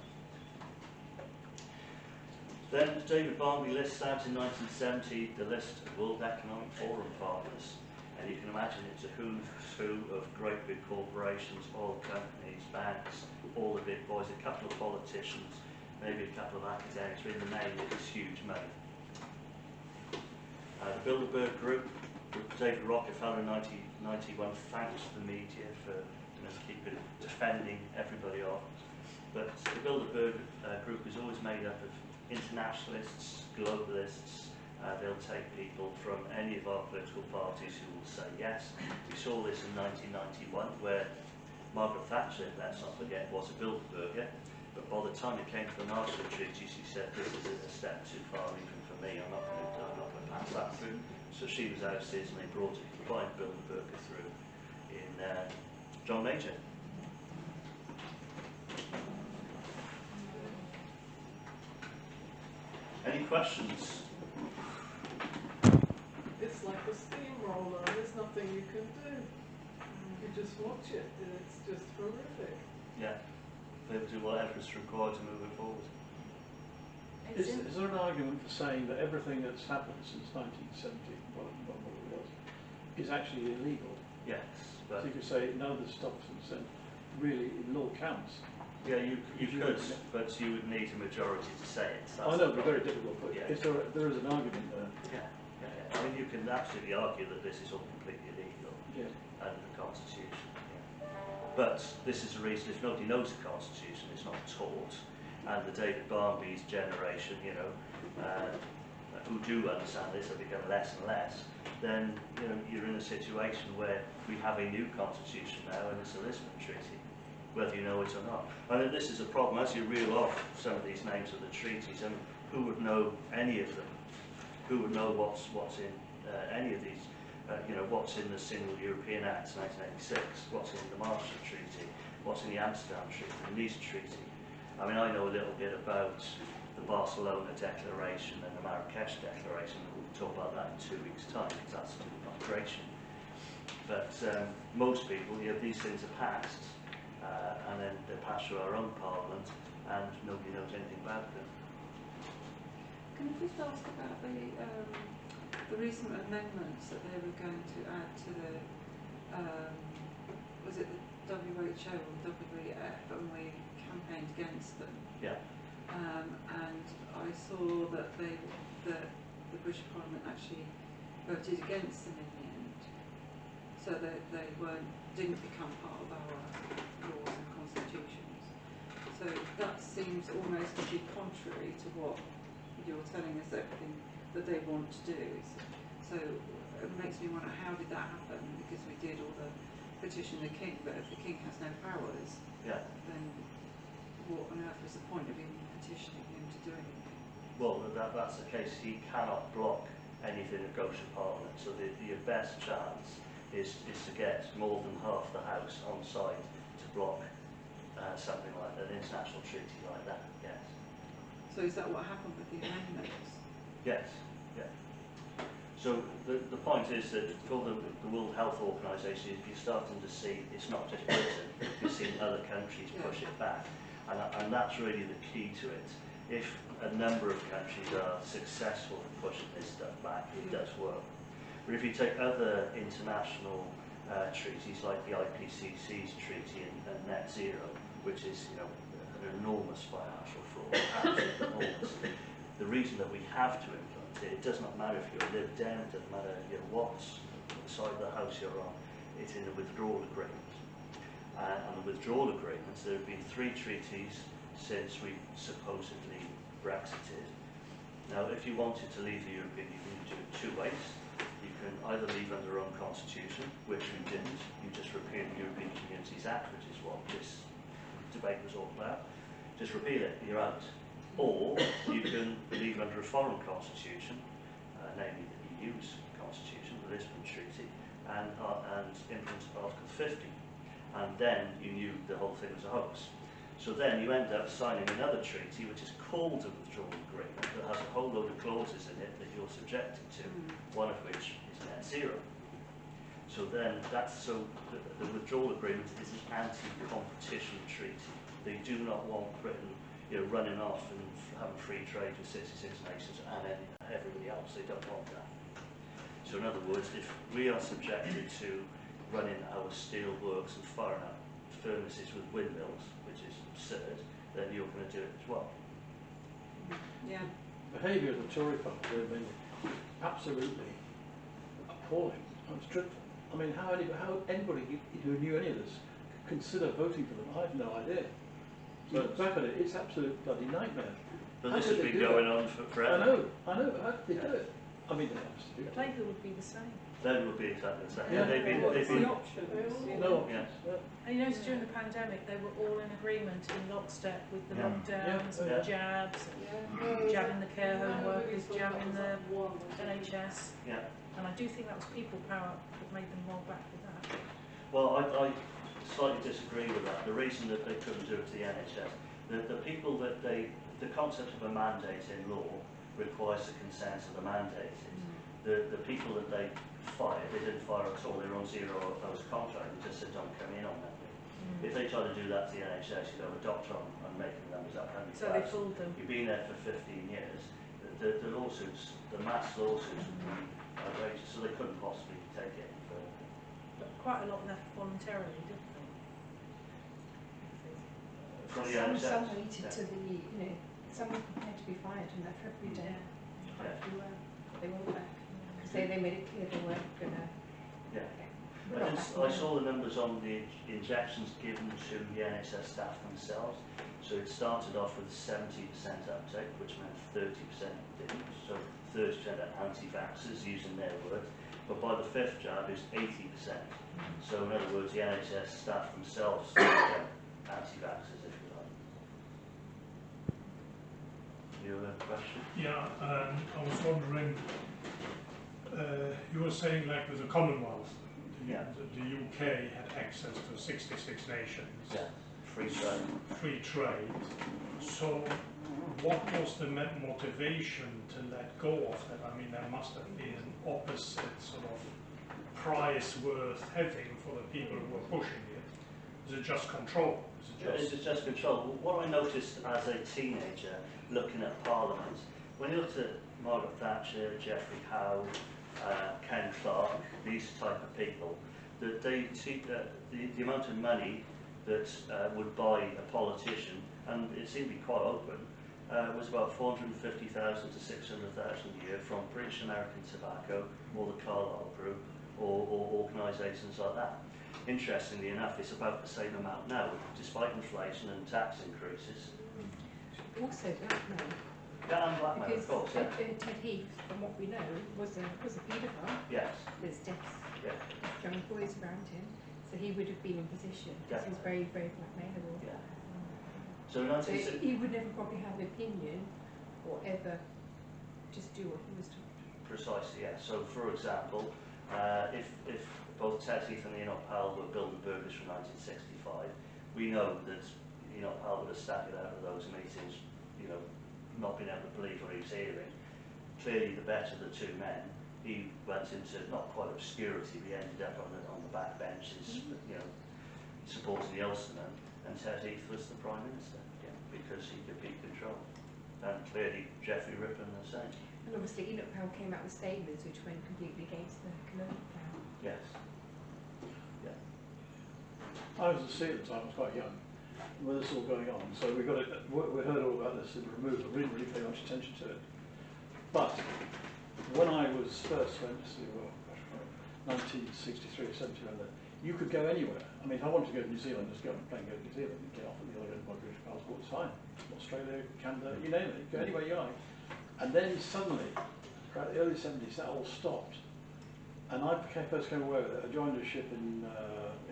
Then David Barnby lists out in 1970 the list of World Economic Forum partners. And you can imagine it's a who's who of great big corporations, oil companies, banks, all the big boys, a couple of politicians, maybe a couple of academics, but in the main it was huge money. The Bilderberg Group, David Rockefeller in 1991 thanked the media for defending everybody off. But the Bilderberg Group is always made up of internationalists, globalists. They'll take people from any of our political parties who will say yes. We saw this in 1991 where Margaret Thatcher, let's not forget, was a Bilderberger, but by the time it came to the Maastricht Treaty she said this is a step too far even for me, I'm not going to pass that through. So she was ousted and they brought a compliant Bilderberger through in John Major. Any questions? It's like a steamroller, there's nothing you can do. You just watch it and it's just horrific. Yeah, they'll do whatever is required to move it forward. Is there an argument for saying that everything that's happened since 1970, whatever it was, is actually illegal? Yes, So but you could say none of the stuff since then really in law counts. yeah, you could, but you would need a majority to say it. I know, but very difficult. But Yeah. if there is an argument there, Yeah. I mean, you can absolutely argue that this is all completely illegal yeah. under the Constitution. Yeah. But this is the reason, if nobody knows the Constitution, it's not taught, and the David Barnby's generation, who do understand this, have become less and less, then you're in a situation where we have a new Constitution now, and it's a Lisbon Treaty, whether you know it or not. And this is a problem, as you reel off some of these names of the treaties, and who would know any of them? Who would know what's in any of these? What's in the Single European Act 1986? What's in the Maastricht Treaty? What's in the Amsterdam Treaty, the Nice Treaty? I mean, I know a little bit about the Barcelona Declaration and the Marrakesh Declaration. We'll talk about that in 2 weeks' time, because that's to do with migration. But most people, these things are passed, and then they're passed through our own parliament, and nobody knows anything about them. Can I just ask about the recent amendments that they were going to add to the, was it the WHO or WEF, and we campaigned against them? Yeah. And I saw that the British Parliament actually voted against them in the end, so that they didn't become part of our laws and constitutions. So that seems almost to be contrary to what you're telling us everything that they want to do. So it makes me wonder, how did that happen? Because we did all the petition the king, but if the king has no powers, Yeah. then what on earth was the point of even petitioning him to do anything? Well, that's the case. He cannot block anything that goes to Parliament. So your best chance is to get more than half the House on side to block something like an international treaty like that. Yes. So is that what happened with the amendments? Yes. Yeah. So the point is that for the World Health Organization, you're starting to see it's not just Britain. You're seeing other countries push it back, and that's really the key to it. If a number of countries are successful in pushing this stuff back, it does work. But if you take other international treaties like the IPCC's treaty and net zero, which is an enormous financial fraud, absolutely enormous. The reason that we have to implement it, it does not matter if you're a Lib Dem, it doesn't matter what side of the house you're on, it's in the withdrawal agreement. And the withdrawal agreements, there have been 3 treaties since we supposedly Brexited. Now, if you wanted to leave the European Union, you can do it 2 ways. You can either leave under your own constitution, which we didn't. You just repealed the European Communities Act, which is what this debate was all about. Just repeal it, you're out. Or you can leave under a foreign constitution, namely the EU's constitution, the Lisbon Treaty, and implement Article 50. And then you knew the whole thing was a hoax. So then you end up signing another treaty, which is called a withdrawal agreement, that has a whole load of clauses in it that you're subjected to, one of which is net zero. So then the withdrawal agreement is an anti-competition treaty. They do not want Britain, running off and having free trade with 66 nations and everybody else. They don't want that. So in other words, if we are subjected to running our steel works and firing up furnaces with windmills, which is absurd, then you're going to do it as well. Yeah. Behaviour of the Tory party has been absolutely appalling. It's dreadful. I mean, how anybody who knew any of this could consider voting for them, I have no idea. So back at it, it's absolute bloody nightmare. But this has been going on forever. I know, but how did they do it? I mean, they obviously do it. Labour would be the same. They would be exactly the same. Yeah. They've been, The options, No yes. And you notice during the pandemic, they were all in agreement in lockstep with the lockdowns and the jabs, and jabbing the care home workers, jabbing the NHS. Yeah. And I do think that was people power that made them roll back with that. Well, I slightly disagree with that. The reason that they couldn't do it to the NHS, the people that the concept of a mandate in law requires the consent of the mandated. The people that they fired, they didn't fire at all. They were on 0 hours contract and just said don't come in on that. If they try to do that to the NHS, you'd have a doctor on making the numbers up. So they fooled them. You've been there for 15 years. The lawsuits, the mass lawsuits would be outrageous, so they couldn't possibly take it any further. But quite a lot left voluntarily, didn't they? From the Some NHS. waited to the, some were prepared to be fired on that February day. Quite a few were. They went back. Because they made it clear they weren't going to. Yeah. We're not I backing saw the numbers on the injections given to the NHS staff themselves. So it started off with 70% uptake, which meant 30% didn't. So 30% are anti-vaxxers, using their words. But by the 5th jab, it's 80%. So in other words, the NHS staff themselves are anti-vaxxers, if you like. You have a question? Yeah, I was wondering, you were saying like with the Commonwealth, the UK had access to 66 nations. Yeah, free trade. Free trade. So what was the motivation to let go of that? I mean, there must have been an opposite sort of price worth having for the people who were pushing it. Is it just control? Is it just control? What I noticed as a teenager looking at Parliament, when you looked at Margaret Thatcher, Geoffrey Howe, Ken Clarke, these type of people, that they see the amount of money that would buy a politician, and it seemed to be quite open, was about 450,000 to 600,000 a year from British American Tobacco or the Carlyle Group or organisations like that. Interestingly enough, it's about the same amount now, despite inflation and tax increases. Also blackmail. Yeah, and blackmail, Because of course, yeah. Ted Heath, from what we know, was a paedophile. Yes, There's deaths yeah, of young boys around him, so he would have been in position because he was very, very blackmailable. yeah. So in So 1960, he would never probably have an opinion or ever just do what he was told. precisely, yeah. So for example, if both Ted Heath and Enoch Powell were building burgers from 1965, we know that Enoch Powell would have staggered out of those meetings, not being able to believe what he was hearing. Clearly, the better of the two men, he went into not quite obscurity, but he ended up on the back benches, supporting the Ulstermen, and Ted Heath was the Prime Minister, because he could be controlled. And clearly, Geoffrey Rippon the same. And obviously Enoch Powell came out with statements which went completely against the colonial power. Yes. I was a SEAL at the time, I was quite young. with this all going on. So we heard all about this removal. We didn't really pay much attention to it. But when I was first went to 1963 or 70, you could go anywhere. I mean, if I wanted to go to New Zealand, just go and plane go to New Zealand and get off at the other end of my British passport, it's fine. Australia, Canada, you name it, go anywhere you like. And then suddenly, around the early 70s, that all stopped. And I first came aware with it. I joined a ship in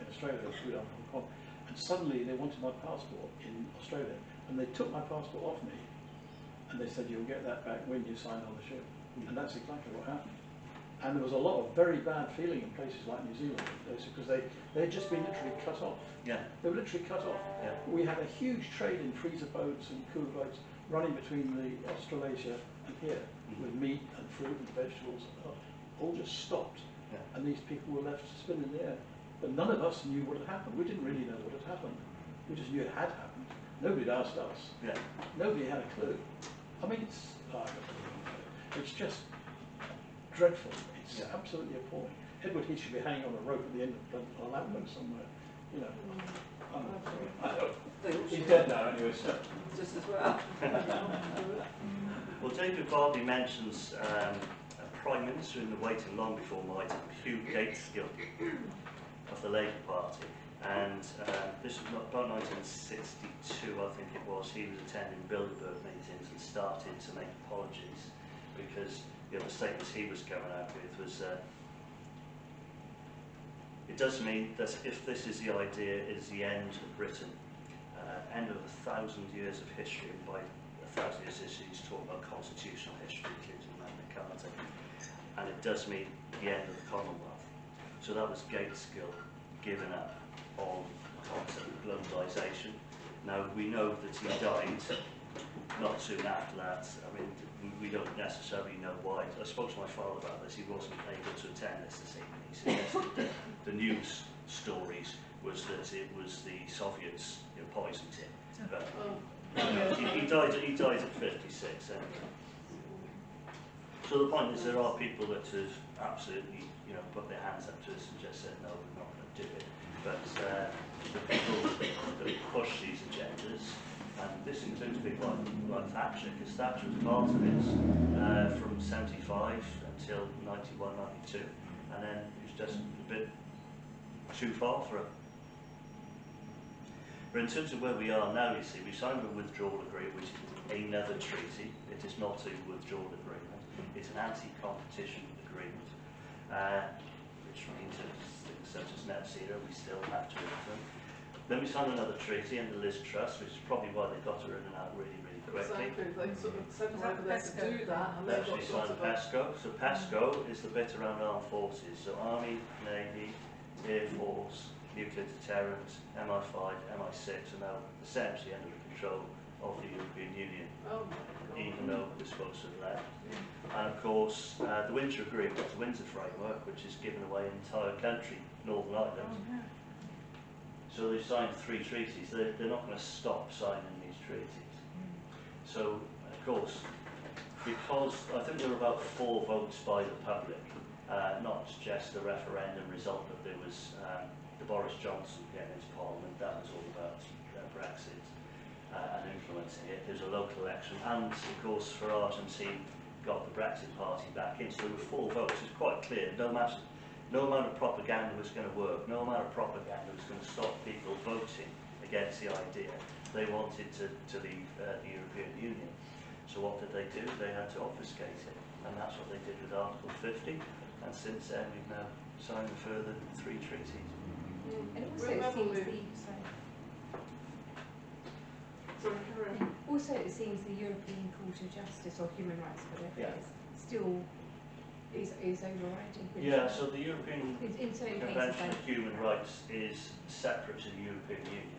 Australia, through down Hong Kong, and suddenly they wanted my passport in Australia, and they took my passport off me, and they said, you'll get that back when you sign on the ship. And that's exactly what happened. And there was a lot of very bad feeling in places like New Zealand, because they'd just been literally cut off. Yeah. They were literally cut off. Yeah. We had a huge trade in freezer boats and cooler boats running between the Australasia and here, with meat and fruit and vegetables, all just stopped. Yeah. And these people were left spinning in the air. But none of us knew what had happened. We didn't really know what had happened. We just knew it had happened. Nobody had asked us. Yeah. Nobody had a clue. I mean, it's just dreadful. It's absolutely appalling. Edward Heath should be hanging on a rope at the end of a lamppost somewhere. You know. I know. He's dead now anyway, so. Just as well. Well, David Barnby mentions a Prime Minister in the waiting long before my time, Hugh Gateskill of the Labour Party. And this was about 1962, I think it was. He was attending Bilderberg meetings and started to make apologies because the statements he was going out with was it does mean that if this is the idea, it is the end of Britain, end of 1,000 years of history, and by 1,000 years of history he's talking about constitutional history, including Magna Carta, and it does mean the end of the Commonwealth. So that was Gateskill giving up on the concept of globalisation. Now we know that he died not soon after that. I mean, we don't necessarily know why. I spoke to my father about this. He wasn't able to attend this evening. He suggested that the news stories was that it was the Soviets poisoned him. But he died at 56 anyway. So the point is, there are people that have absolutely put their hands up to us and just said, no, we're not going to do it. But the people that push these agendas, and this includes people like Thatcher, because Thatcher was part of it from 75 until 91, 92, and then it was just a bit too far for her. But in terms of where we are now, you see, we signed a withdrawal agreement, which is another treaty. It is not a withdrawal agreement. It's an anti-competition agreement, which means that things such as net zero, we still have to implement. Then we signed another treaty under Liz Truss, which is probably why they got it written out really, really quickly. Exactly, they sort of said whether they could do that, and they Actually signed PESCO. So PESCO is the bit around armed forces. So Army, Navy, Air Force, nuclear deterrent, MI5, MI6 are now essentially under the control of the European Union, even though we're supposed to have left. And of course, the Windsor Agreement, the Windsor Framework, which has given away an entire country, Northern Ireland. So they've signed 3 treaties. They're not going to stop signing these treaties. So, of course, because I think there were about 4 votes by the public, not just the referendum result that there was the Boris Johnson came into Parliament, that was all about Brexit and influencing it. There's a local election, and of course for Argentina got the Brexit party back in, so there were 4 votes. It's quite clear, no amount of propaganda was going to work, no amount of propaganda was going to stop people voting against the idea. They wanted to leave the European Union. So what did they do? They had to obfuscate it, and that's what they did with Article 50, and since then we've now signed a further 3 treaties. And also it seems the European Court of Justice, or Human Rights, whatever it is, still is overriding. Yeah, so the European in Convention of Human Rights is separate to the European Union.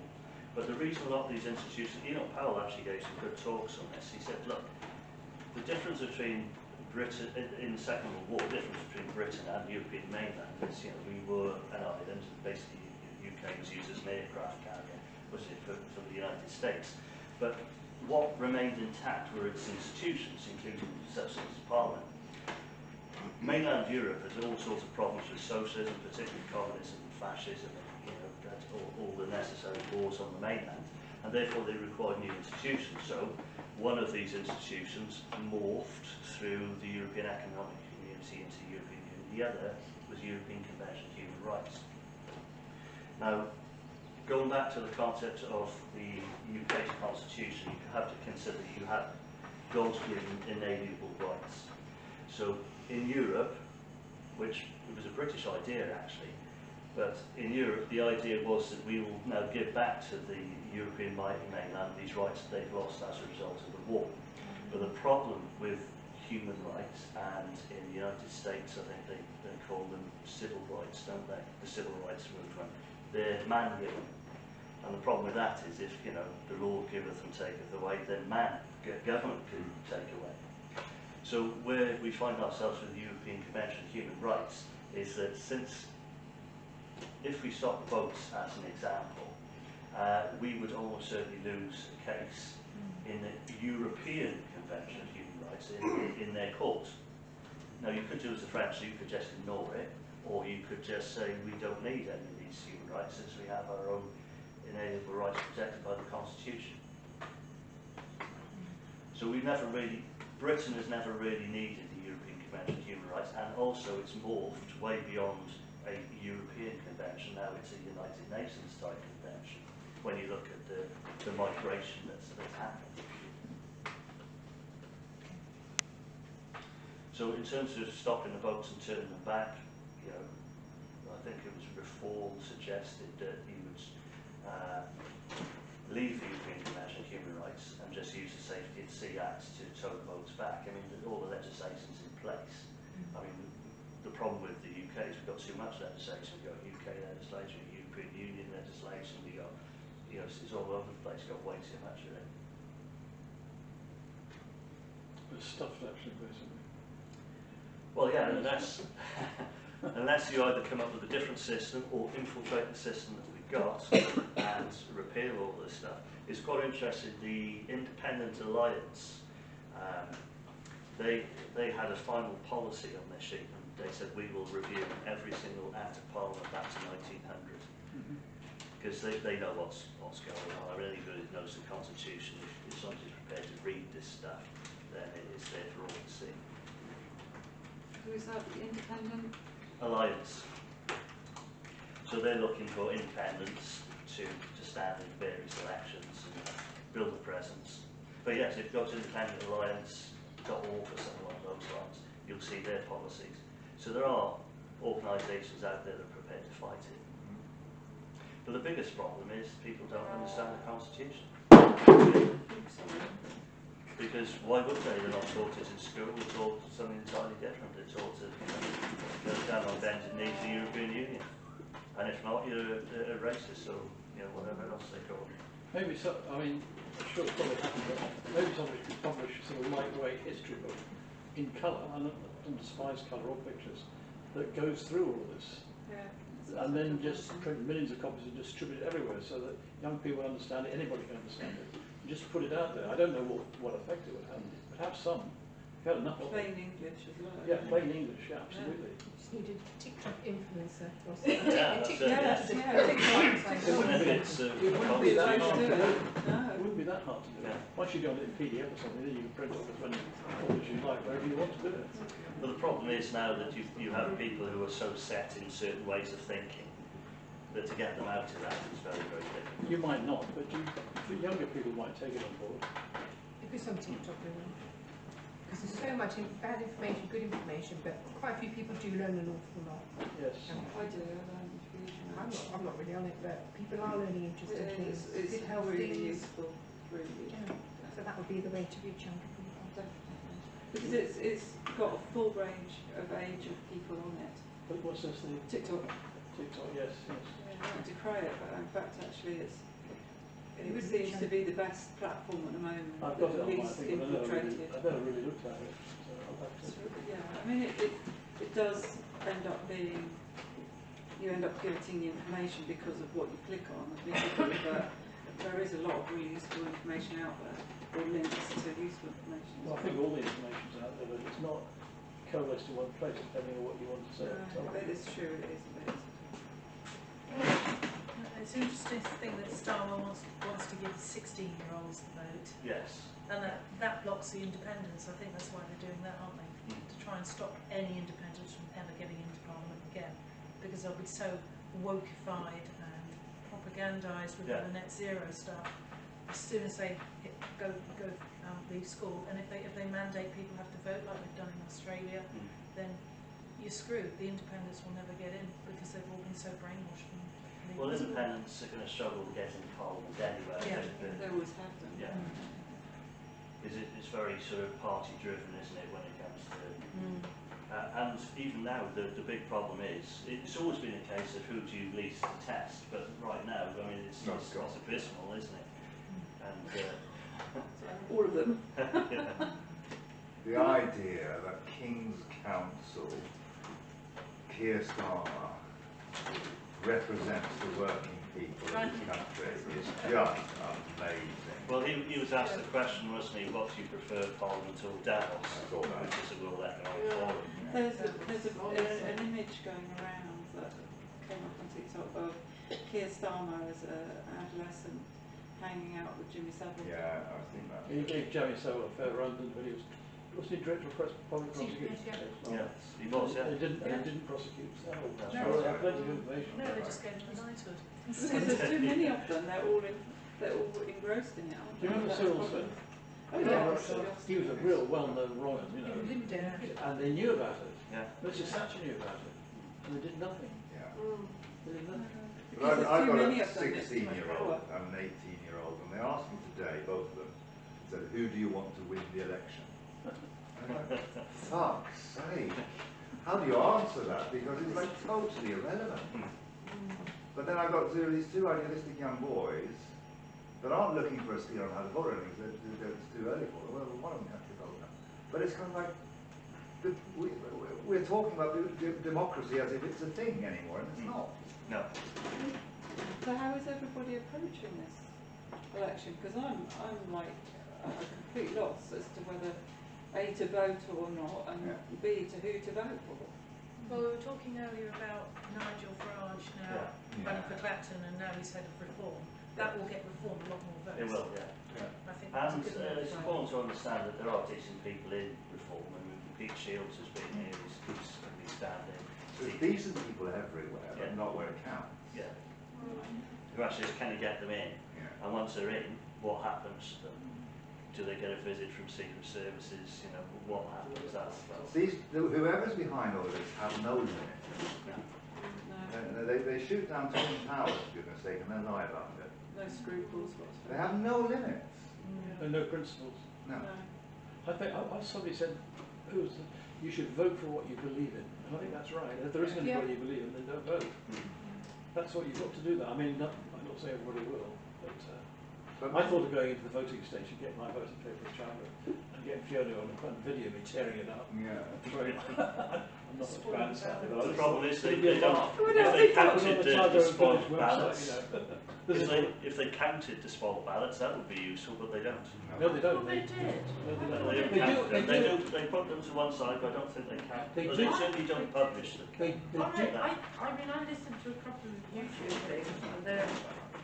But the reason a lot of these institutions, Powell actually gave some good talks on this. He said, look, the difference between Britain, in the Second World War, the difference between Britain and the European mainland is, we were an island, basically the UK was used as an aircraft carrier, was it, for the United States. But what remained intact were its institutions, including such as Parliament. Mainland Europe has all sorts of problems with socialism, particularly communism and fascism, and all the necessary wars on the mainland. and therefore they required new institutions. So one of these institutions morphed through the European Economic Community into the European Union. The other was the European Convention of Human Rights. Now, going back to the concept of the UK's constitution, you have to consider you have God-given inalienable rights. So in Europe, which it was a British idea actually, but in Europe the idea was that we will now give back to the European mainland these rights that they've lost as a result of the war. But the problem with human rights, and in the United States I think they call them civil rights, don't they? The civil rights movement. They're man-given. And the problem with that is if, you know, the Lord giveth and taketh away, then government can take away. So where we find ourselves with the European Convention of Human Rights is that if we stop votes as an example, we would almost certainly lose a case in the European Convention of Human Rights in their court. Now you could do as the French, you could just ignore it, or you could just say we don't need any of these human rights since we have our own inalienable rights protected by the Constitution. So Britain has never really needed the European Convention of Human Rights, and also it's morphed way beyond a European convention. Now it's a United Nations type convention when you look at the migration that's happened. So in terms of stopping the votes and turning them back, you know, I think it was Reform suggested that you would leave the European Convention of Human Rights and just use the Safety at Sea Act to tow the votes back. I mean, all the legislation's in place. I mean, the problem with the UK is we've got too much legislation. We've got UK legislation, European Union legislation, we've got, you know, it's all over the place, we've got way too much of it. It's stuffed actually, basically. Well, yeah, unless you either come up with a different system or infiltrate the system that we've got and repeal all this stuff. It's quite interesting, the Independent Alliance, they had a final policy on their sheet, and they said we will review every single act of Parliament back to 1900. Because they know what's going on. I really good knows the Constitution. If somebody's prepared to read this stuff, then it is there for all to see. Who is that, the Independent Alliance. So they're looking for independence to stand in various elections and build a presence. But yes, if you go to independentalliance.org or something along those lines, you'll see their policies. So there are organisations out there that are prepared to fight it. But the biggest problem is people don't understand the Constitution. Because why would they? They're not taught it in school, they're taught something entirely different. They're taught to, you know, go down on bended knee to the European Union. And if not, you're a racist or, you know, whatever else they call it. Maybe so, I mean, I'm sure it's probably happened, but maybe somebody could publish a sort of lightweight history book in colour, I don't despise colour or pictures, that goes through all this. Yeah. And then just print millions of copies and distribute it everywhere so that young people understand it, anybody can understand it. And just put it out there. I don't know what effect it would have, but have some. If you had enough of it. Plain English as well. Yeah, plain English, yeah, absolutely. You just needed a TikTok influencer. Yeah, that's it, yeah. It wouldn't be that hard to do. No. It wouldn't be that hard to do. Yeah. Once you got it in PDF or something, then you can print it as many copies you like, wherever you want to do it. But the problem is now that you have people who are so set in certain ways of thinking that to get them out of that is very, very difficult. You might not, but the younger people might take it on board. It goes on TikTok, really. Because there's so much bad information, good information, but quite a few people do learn an awful lot. Yes. I do, I learn a huge amount. I'm not really on it, but people are learning interesting things. It's Good health really things. useful, really useful. Yeah. So that would be the way to reach younger people. Definitely. Because it's got a full range of age of people on it. But what's this thing? TikTok. TikTok, yes, yes. I don't decry it, but in fact actually it would seems reach to be the best platform at the moment. I've got it the on my least thing, but infiltrated. I've never really looked at it. So I'll have to. Yeah, I mean it does end up being, you end up getting the information because of what you click on, admittedly, but there is a lot of really useful information out there, or links to useful information. Well, I think all the information's out there, but it's not coalesced in one place depending on what you want to say. I bet it's true, it is. I It's an interesting thing that Starmer wants to give 16-year-olds the vote, Yes. and that blocks the independents. I think that's why they're doing that, aren't they? To try and stop any independents from ever getting into Parliament again, because they'll be so wokeified and propagandised with all the net zero stuff. As soon as they leave school, and if they mandate people have to vote like they've done in Australia, then you're screwed. The independents will never get in because they've all been so brainwashed. Well, independents are going to struggle to get into Parliament anyway. Yeah, they always have done. Yeah. It's very sort of party driven, isn't it, when it comes to... and even now, the big problem is, it's always been a case of who do you least detest, but right now, I mean, it's abysmal, isn't it? And... all of them. The idea that King's Council, Keir Starmer, represents the working people of the country is just amazing. Well, he was asked the question, wasn't he, what do you prefer, Parliament or Davos? Which is a World Economic Forum. There's an image going around that came up on TikTok of Keir Starmer as an adolescent hanging out with Jimmy Savile. Yeah, I think that. He gave Jimmy Savile a fair run, didn't he? Was he director of public prosecution? Yes, he was, yeah. They didn't prosecute Savile. That's They had plenty of information. No, they just gave them a knighthood. Because there's too many of them, they're all engrossed in it, aren't Do you remember That's Cyril's? the problem. Oh yeah. He was a real well-known royal, you know, lived there. and they knew about it. Yeah. Mr. Thatcher knew about it, and they did nothing. Yeah. They did nothing. But I've got a many of them, it's too much 16-year-old power. and an 18-year-old, and they asked me today, both of them, said, who do you want to win the election? And I'm like, fuck's sake, how do you answer that? Because it's like totally irrelevant. But then I've got these two idealistic young boys that aren't looking for a steer on how to vote or anything, it's too early for them. Well, one of them can't vote now. But it's kind of like, we're talking about democracy as if it's a thing anymore, and it's not. No. So how is everybody approaching this election? Because I'm like a complete loss as to whether A, to vote or not, and B, to who to vote for. Well, we were talking earlier about Nigel Farage now running for Clapton, and now he's head of reform. That will get reform a lot more votes. It will, yeah. I think that's And a good move. it's important to understand that there are decent people in reform. I mean, Pete Shields has been here, he's standing. There's decent people everywhere, but not where it counts. Yeah. The question is, can you get them in? Yeah. And once they're in, what happens to them? Do they get a visit from Secret Services? You know, what happens? That's Whoever's behind all of this have no limit. No, They shoot down Twin Towers, for goodness sake, and then lie about it. no scruples whatsoever. They have no limits. And no principles. No. I think somebody said, you should vote for what you believe in, and I think that's right. If there isn't anybody you believe in, then don't vote. That's what you've got to do. That. I mean, I'm not saying everybody will, but I thought of going into the voting station, get my voting paper of Chandler, and get Fiona on and video me tearing it up. Yeah. I'm not a bad Saturday, but the problem is they it'll be a don't. laugh. If they counted the spoiled website, ballots, you know. if they counted the spoiled ballots, that would be useful, but they don't. No, they don't. Well, they did. No, They they count them. do. They put them to one side, but I don't think they count. They Well, do. they certainly don't publish them. They do. I mean, I listened to a couple of YouTube things, and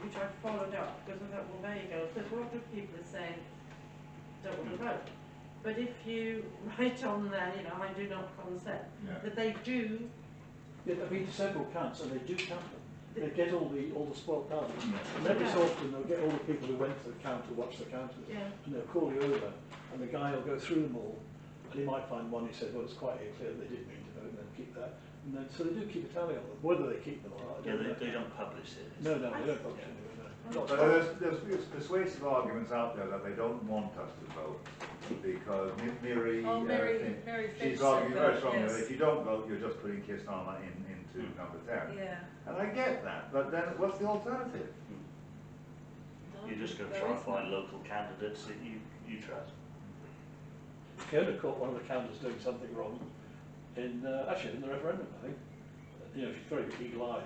which I followed up, because I thought, well, there you go. There's a lot of people are saying, don't want to vote. But if you write on there, you know, I do not consent, but they do. Yeah, I mean, several counts, and they do count them. They get all the spoiled ballots, and every so often they'll get all the people who went to the count to watch the counters, and they'll call you over, and the guy will go through them all, and he might find one who said, well, it's quite clear they didn't mean to vote, and then keep that. And then, so they do keep a tally on them, whether they keep them or not. They don't publish it. No, they don't publish it. But there's persuasive arguments out there that they don't want us to vote because Miri she's arguing very strongly that if you don't vote, you're just putting Keir Starmer into number 10. Yeah. And I get that, but then what's the alternative? You're just going to try and find local candidates that you trust. Fiona caught one of the counters doing something wrong actually in the referendum, I think. You know, she's very eagle-eyed.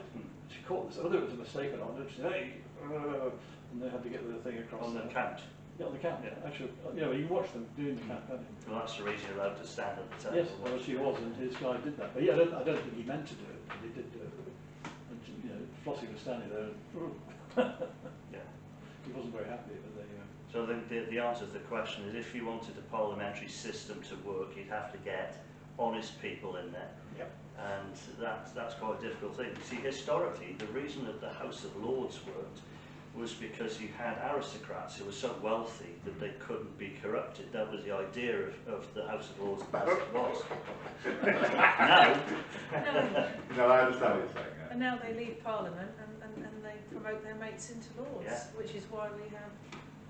She caught this, whether it was a mistake or not, and she said, hey, and they had to get the thing across. On the count. Yeah, on the count. Yeah. Actually, you know, you can watch them doing the count, can't you? Well, that's the reason you're allowed to stand at the table. Yes, well, she was, and his guy did that. But yeah, I don't think he meant to do it, but he did do it. And, you know, Flossie was standing there and Yeah. he wasn't very happy, but there you go. So the answer to the question is, if you wanted the parliamentary system to work, you'd have to get honest people in there. Yep. And that's quite a difficult thing. You see, historically, the reason that the House of Lords worked was because you had aristocrats who were so wealthy that they couldn't be corrupted. That was the idea of the House of Lords as it was. Now, No, I understand what you're saying. Yeah. And now they leave Parliament and they promote their mates into Lords, Yeah. which is why we have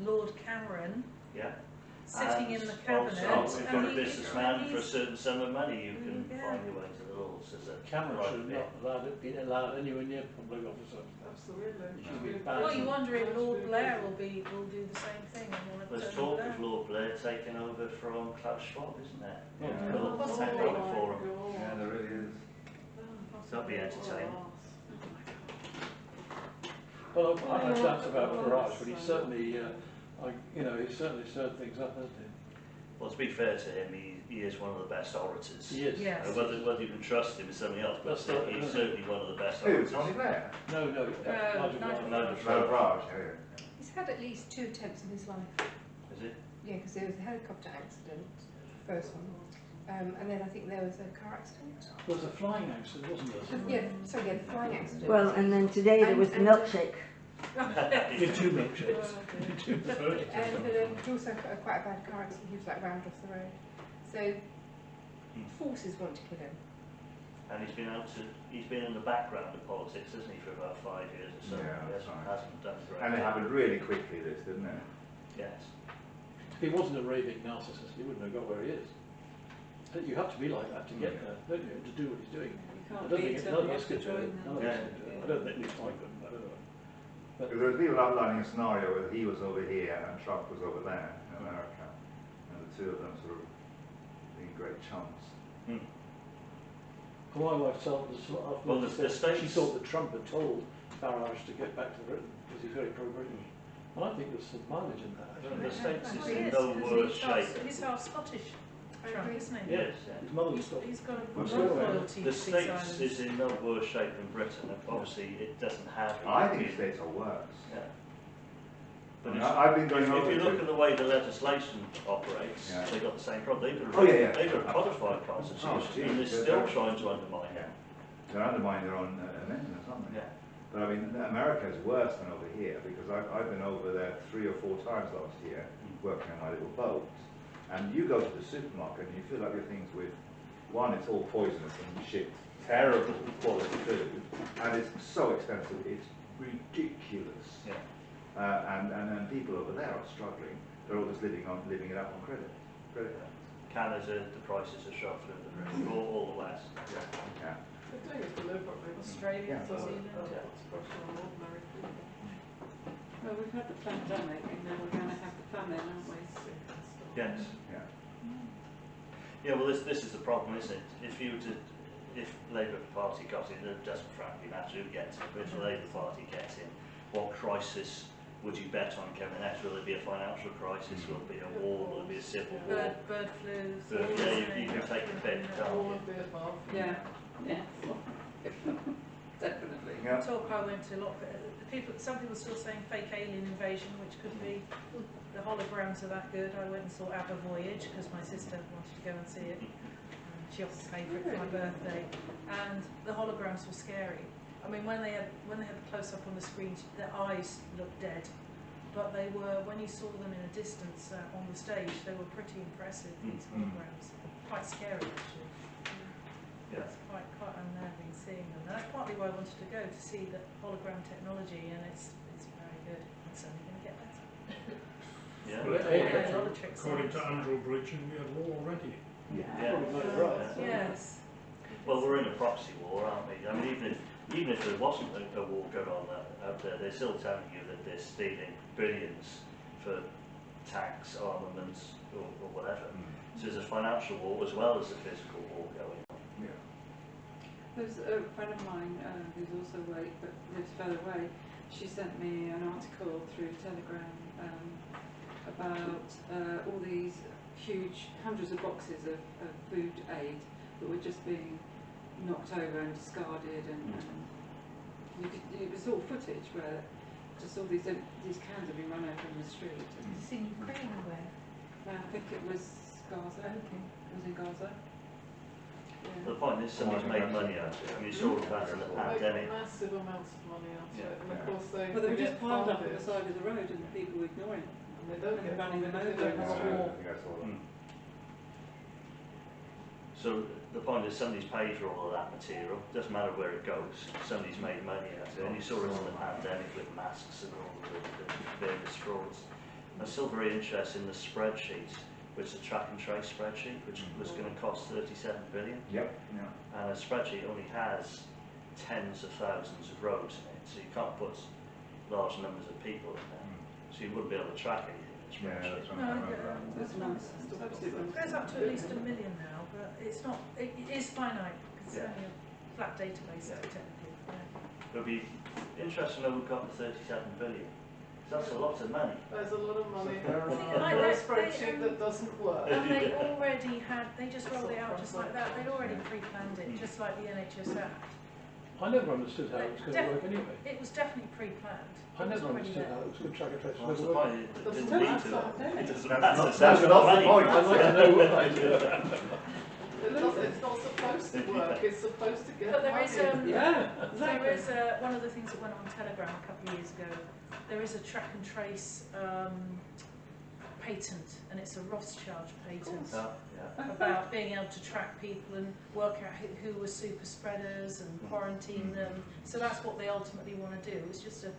Lord Cameron yeah. sitting in And the cabinet. also, if you've got a and businessman for a he's- certain sum of money, you can Yeah. find your way to the Lords as a Cameron should private not been allowed anywhere near public officer. Absolutely. Should be Yeah. banned. Well, you wonder if Lord Blair will do the same thing and want to There's turn talk Blair. of Lord Blair taking over from Klaus Schwab, isn't there? Yeah. Cool. Possibly. Economic Forum. Yeah, there really is. That'd be entertaining. Well, I have doubts about Farage, but he certainly, he certainly stirred things up, hasn't he? Well, to be fair to him, he is one of the best orators. He is. Yes. Whether you can trust him is something else, but That's right, he's yeah. certainly one of the best Who, orators. Tony Blair? No, Nigel No, Farage. No, Raj, yeah. He's had at least 2 attempts in his life. Is it? Yeah, because there was a helicopter accident, first one, and then I think there was a car accident. There was a flying accident, wasn't there? Yeah, sorry, yeah, the flying accident. Well, and then today there was the And- milkshake. Did 2 milkshakes. And there was also quite a bad car accident. He was like rammed off the road. So forces want to kill him. And he's been in the background of politics, hasn't he, for about 5 years or so. Yeah, He that's hasn't, right. hasn't done great. And it happened really quickly, this, didn't it? Yes. If he wasn't a raving narcissist, he wouldn't have got where he is. But you have to be like that to get there, don't you, to do what he's doing. You I can't don't beat think them, none you of us have to could do it. join None of them. us could do it. I don't think at least I couldn't. I don't know. Because there were people outlining a scenario where he was over here and Trump was over there in America, and the two of them sort of being great chums. Hmm. My wife told us Well, the States- she thought that Trump had told Farage to get back to Britain because he's very pro-British. And I think there's some mileage in that. The States is Well, he in is, no 'cause worse he's half- shape. He's half Scottish, Trump, isn't he? Yes, yeah. His mother was Scottish. He's got a Well, lot so- of loyalty The to these States islands. is in no worse shape than Britain. Obviously, it doesn't have. I think European- states are worse. Yeah. I But mean, it's- I've been going if over you look to... at the way the legislation operates, Yeah. they've got the same problem. They've got Oh, yeah, yeah. they've got a codified constitution, Oh, geez. and they're still trying to undermine Yeah. it. They're undermining their own amendments, aren't they? Yeah. But I mean, America is worse than over here because I've been over there 3 or 4 times last year working on my little boat. And you go to the supermarket and you fill up your things with, one, it's all poisonous and shit, terrible quality food, and it's so expensive, it's ridiculous. Yeah. And people over there are struggling. They're all just living it up on credit. Canada, the prices are shot through the roof, all the West. Yeah. They're doing it deliberately. Australia, Yeah. New Zealand. It's pressure on ordinary people. Well, we've had the pandemic and now we're going to have the famine, aren't we? Yes. Yeah. Yeah, well, this is the problem, isn't it? If Labour Party got in, it doesn't frankly matter who gets in, but if the Labour Party gets in, what crisis would you bet on coming next? Will it be a financial crisis? Will it be a war? Will it be a civil war? Bird flus. Yeah, you can take the pick, can't All you? of the above. Yeah, yeah. Definitely. Yeah. Talk I went to a lot. Some people still saying fake alien invasion, which could be. The holograms are that good. I went and saw ABBA Voyage because my sister wanted to go and see it. She offered to pay for it for my birthday, and the holograms were scary. I mean, when they had the close up on the screen, their eyes looked dead, but they were, when you saw them in a distance on the stage, they were pretty impressive. These holograms, quite scary actually. Yeah. It's quite unnerving seeing them. And that's partly why I wanted to go to see the hologram technology, and it's very good. It's only going to get better. Yeah. Well, Yeah, a lot of tricks. according to Andrew Bridgen, we had war already. Yeah. Right. Yes. Well, we're in a proxy war, aren't we? I mean, even if there wasn't a war going on out there, they're still telling you that they're stealing billions for tanks, armaments, or whatever. So there's a financial war as well as a physical war going on. Yeah. There's a friend of mine who's also awake but lives further away. She sent me an article through Telegram about all these huge, hundreds of boxes of food aid that were just being knocked over and discarded and it was all footage where just all these cans have been run over in the street. It's in Ukraine or where? I think it was Gaza. Okay. It was in Gaza. Yeah. The point is somebody's made money out of it. I mean, you saw that in the pandemic. Massive amounts of money out of Yeah. it, and of course they. But they were get just piled up on funded, the side of the road and people were ignoring it. and they don't and get running them funded, over they and don't stuff. get- I think I saw that. Mm. So the point is somebody's paid for all of that material. Doesn't matter where it goes. Somebody's made money out of it. And you saw it in the pandemic with masks and all the various frauds. I'm still very interested in the spreadsheet, which is a track and trace spreadsheet, which was going to cost 37 billion. Yep. Yeah. And a spreadsheet only has tens of thousands of rows in it, so you can't put large numbers of people in there. So you wouldn't be able to track anything in a Yeah, spreadsheet. that's right. No, I remember that. That's nonsense. Absolute It goes up to at least 1 million now, but it's not, it is finite, because it's Yeah. only a flat database Yeah. technically. Yeah. It would be interesting to know who got the 37 billion. 'Cause that's a lot of money. There's a lot of money So fair for enough. a Like spreadsheet that doesn't work. And they already had, they just rolled it out just like that, they'd already pre-planned it, just like the NHS Act. I never understood how it was going to work anyway. It was definitely pre-planned. I It was never already understood there. how it was going to track and trace. Well, that's the Never point. worked. It Doesn't didn't need matter, to. does It doesn't That's matter. not That's the money. point. I'd like to know what I did. It's not supposed to work, it's supposed to get But there is, money. Yeah, there is one of the things that went on Telegram a couple of years ago. There is a track and trace patent, and it's a Rothschild patent Oh, yeah. about being able to track people and work out who were super spreaders and quarantine them. So that's what they ultimately want to do. It's just a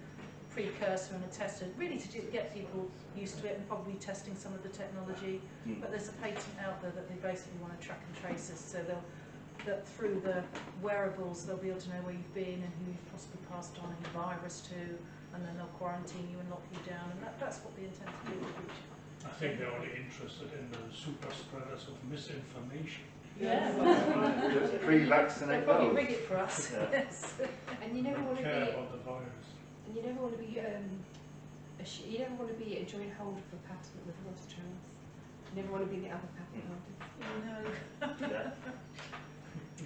precursor and a tester, really to get people used to it and probably testing some of the technology. But there's a patent out there that they basically want to track and trace us, so that through the wearables they'll be able to know where you've been and who you've possibly passed on any virus to, and then they'll quarantine you and lock you down, and that's what they intend to do in the future. I think they're only interested in the super spreaders of misinformation. Yeah. Just pre-vaccinate They'll probably those. rig it for us. Yeah. Yes. And you never Don't want to care be, about the virus. and you never want to be, you never want to be a joint holder for patent with Rothschilds. You never want to be the other patent holder. No. Yeah.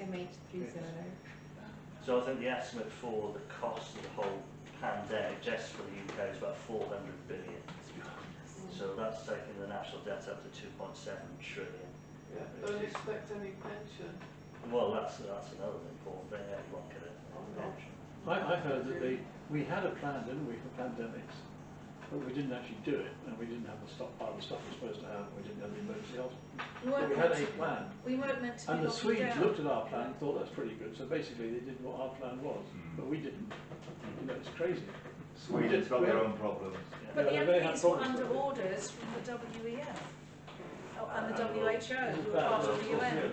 MH370. So I think the estimate for the cost of the whole pandemic just for the UK is about 400 billion. So that's taking the national debt up to 2.7 trillion. Yeah, don't expect any pension. Well, that's another important thing. Everyone can mention. I heard that we had a plan, didn't we, for pandemics, but we didn't actually do it, and we didn't have the stockpile of stuff we're supposed to have, we didn't have the emergency hospital. But we had a plan. We weren't meant to be And the locking Swedes down. looked at our plan and thought that's pretty good, so basically they did what our plan was, but we didn't. You know, it's crazy. Sweden's got their own problems. But the Yeah, they had MPs were problems under with it. orders from the WEF and the WHO, who were part of the UN.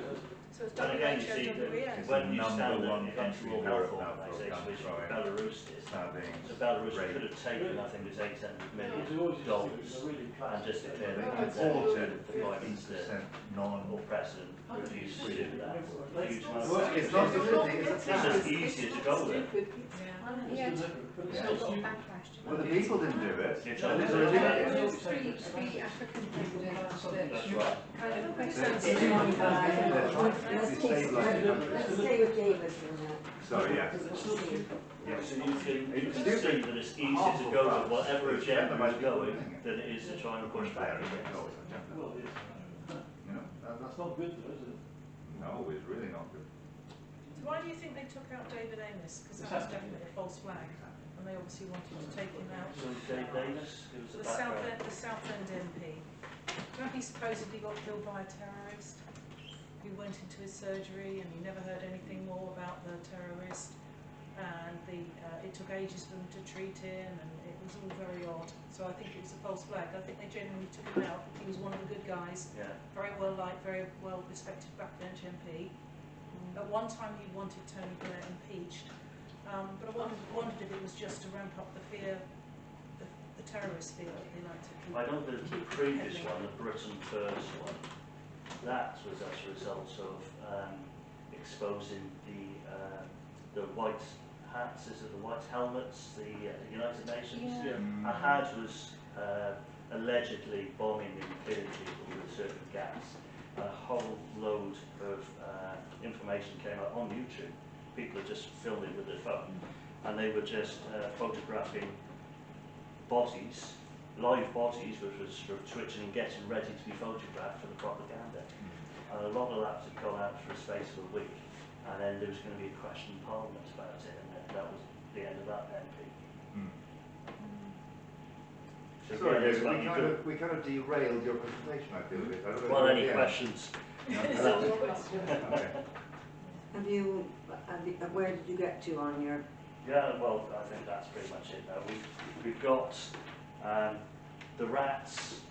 So it's And again, you see WHO, that WEF. It's when the you stand number at one the country in World Europe Health now for Organization, which cancer. Belarus is, Now being so Belarus raided. could have taken, I think it was $800 It million was always dollars used to be, it was a really and class. just declared No, the it's pandemic. all- The Prime Minister 50% non. or President refused to do that. Huge amount Well, of it's not money. stupidity, it's a It's tax. just easier to go there. Yeah, it's But it's still still got stupid. backlash to Well, the it. people didn't do it. You're It's trying to do ridiculous. it. Three African presidents that That's right. kind of Let's questioned take it. let's stay with David for a minute. Sorry, yeah. Yes, you can It's see stupid. that it's easier to go with whatever agenda is going than it is to try and push back against it. Well, it's, You know, that's not good though, is it? no, it's really not good. So why do you think they took out David Amos? Because that was definitely a false flag, and they obviously wanted to take him out. So Dave Davis, who was the background. The Southend MP. You know, he supposedly got killed by a terrorist who went into his surgery, and you never heard anything more about the terrorist. And it took ages for them to treat him, and it was all very odd. So I think it was a false flag. I think they genuinely took him out. He was one of the good guys, Yeah. very well liked, very well respected backbench MP. At one time he wanted Tony Blair impeached, but I wondered if it was just to ramp up the fear, the terrorist fear that they like to keep. I know that the previous one, the Britain First one, that was as a result of exposing the white hats, is it the white helmets, the United Nations? Yeah. Ahad was allegedly bombing and killing people with certain gas. A whole load of information came out on YouTube. People are just filming with their phone. and they were just photographing bodies, live bodies, which was sort of twitching and getting ready to be photographed for the propaganda. And a lot of that had gone out for a space of a week, and then there was going to be a question in Parliament about it, and then that was the end of that MP. So Sorry, again, it's David, like we kind of derailed your presentation, I feel a bit. I don't know well, if any yeah. questions? Okay. Have you, where did you get to on your, Yeah, well, I think that's pretty much it now. We've got the rats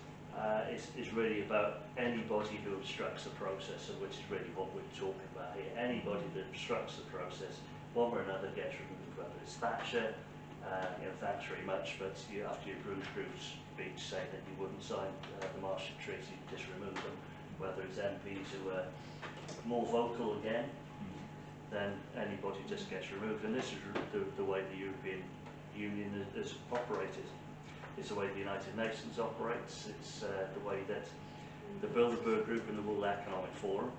is really about anybody who obstructs the process, and which is really what we're talking about here. Anybody that obstructs the process, one way or another, gets removed, whether it's Thatcher, thanks very much, but you, after your Bruges Group's speech saying that you wouldn't sign the Marshall Treaty, you just remove them, whether it's MPs who are more vocal again, then anybody just gets removed. And this is the way the European Union has operated. It's the way the United Nations operates. It's the way that the Bilderberg Group and the World Economic Forum,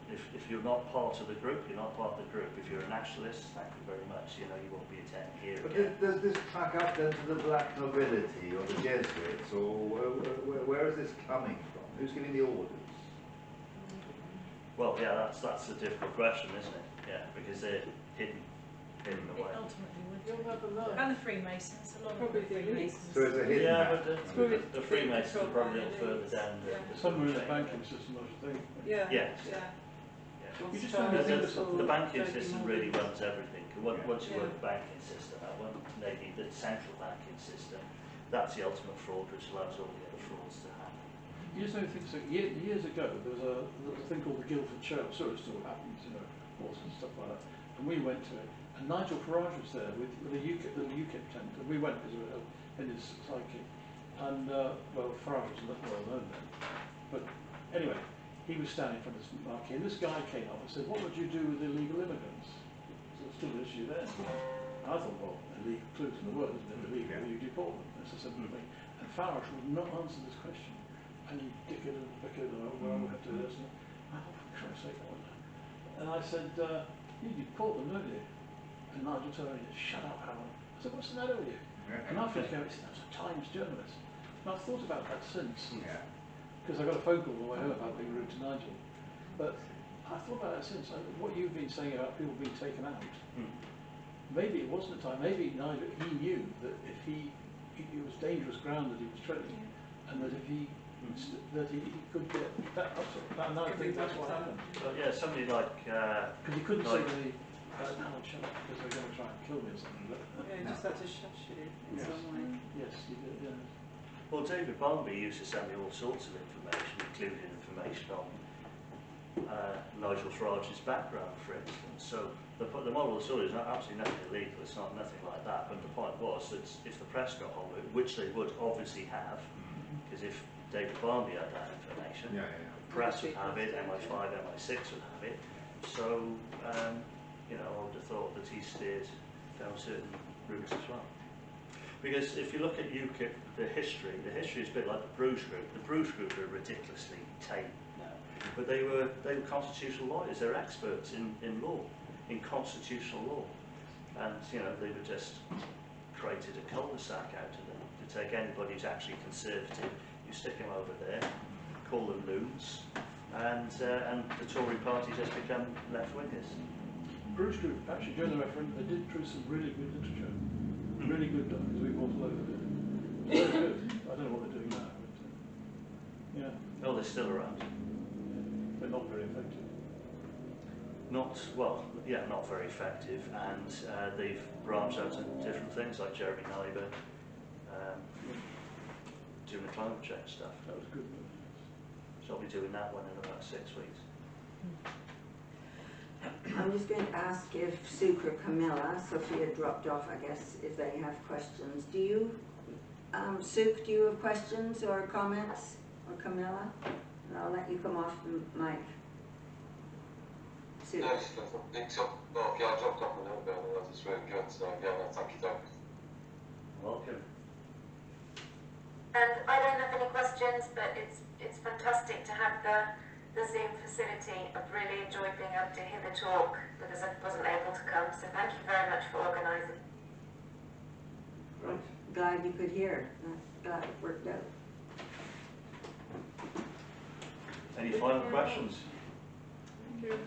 if you're not part of the group, you're not part of the group. If you're a nationalist, thank you very much, you won't be attending here But again. does this track up then to the black nobility or the Jesuits, or where is this coming from? Who's giving the orders? Well, yeah, that's a difficult question, isn't it? Yeah, because they're hidden It away. ultimately would. You'll never know. And the Freemasons, a lot of Probably the the elites. Freemasons. So it's a hidden Yeah, map. but the Freemasons are probably a little further down the Somewhere in the chain. banking system, I should think. Yeah. Yes. Yeah. Yeah. You just Charles don't think Russell, The banking J.P. system Morgan. really runs everything. Once you Yeah. work the banking system, that one, maybe the central banking system, that's the ultimate fraud, which allows all the other frauds to happen. You just don't think so. Years ago, there was a thing called the Guildford Show. So it still happens, wars and stuff like that. And we went to it, and Nigel Farage was there with a UKIP, little UKIP tent, and we went because we were in his sidekick. And well, Farage was not well known then, but anyway, he was standing in front of this marquee, and this guy came up and said, "What would you do with illegal immigrants?" So it's still an issue there. And I thought, well, illegal, clues in the word, isn't it? Illegal, you deport them. That's a simple thing. And Farage would not answer this question. And he dickered and bickered, and well, we have to do this. And oh, for Christ's sake, what? And I said, you deport them, don't you? And Nigel told me, shut up, Howard. I said, what's the matter with you? And after he goes, that was a Times journalist. And I've thought about that since. Because I got a phone call on the way home about being rude to Nigel. But I thought about that since. What you've been saying about people being taken out, maybe it wasn't a time. Maybe Nigel, he knew that if it was dangerous ground that he was treading, and that if he could get that up to that. And I think that's what happened. But yeah, somebody like Because he couldn't say to me, Howard, shut up, because they're going to try and kill me or something. But, Yeah, you just had to shush it in Yes. some way. yes, he did, yeah. well, David Barnby used to send me all sorts of information, including information on Nigel Farage's background, for instance. So the moral of the story is not absolutely nothing illegal. It's not nothing like that. But the point was that if the press got hold of it, which they would obviously have, because if David Barnby had that information, the press would have it, MI5, MI6 would have it. So, I would have thought that he steered down certain routes as well. Because if you look at UKIP, the history is a bit like the Bruges Group. The Bruges Group are ridiculously tame now, but they were constitutional lawyers. They're experts in law, in constitutional law, and they were just created a cul-de-sac out of them to take anybody who's actually conservative. You stick them over there, call them loons, and the Tory party just become left-wingers. Bruges Group, actually, during the referendum, they did produce some really good literature. Really good, because we've all load of it. Very good. I don't know what they're doing now, but yeah. Oh, they're still around. They're not very effective. Not very effective, and they've branched out into different things like Jeremy Nyberg, doing the climate change stuff. That was good. So I'll be doing that one in about 6 weeks. I'm just going to ask if Suk or Camilla, Sophia dropped off, I guess, if they have questions. Do you, Suk, do you have questions or comments? Or Camilla? And I'll let you come off the mic. Suk. No, just I dropped off a little bit, and that was really good, so yeah, no, thank you. Welcome. And I don't have any questions, but it's fantastic to have the Zoom facility. I've really enjoyed being able to hear the talk because I wasn't able to come, so thank you very much for organising. Great. Glad you could hear. Glad it worked out. Any final questions? Thank you.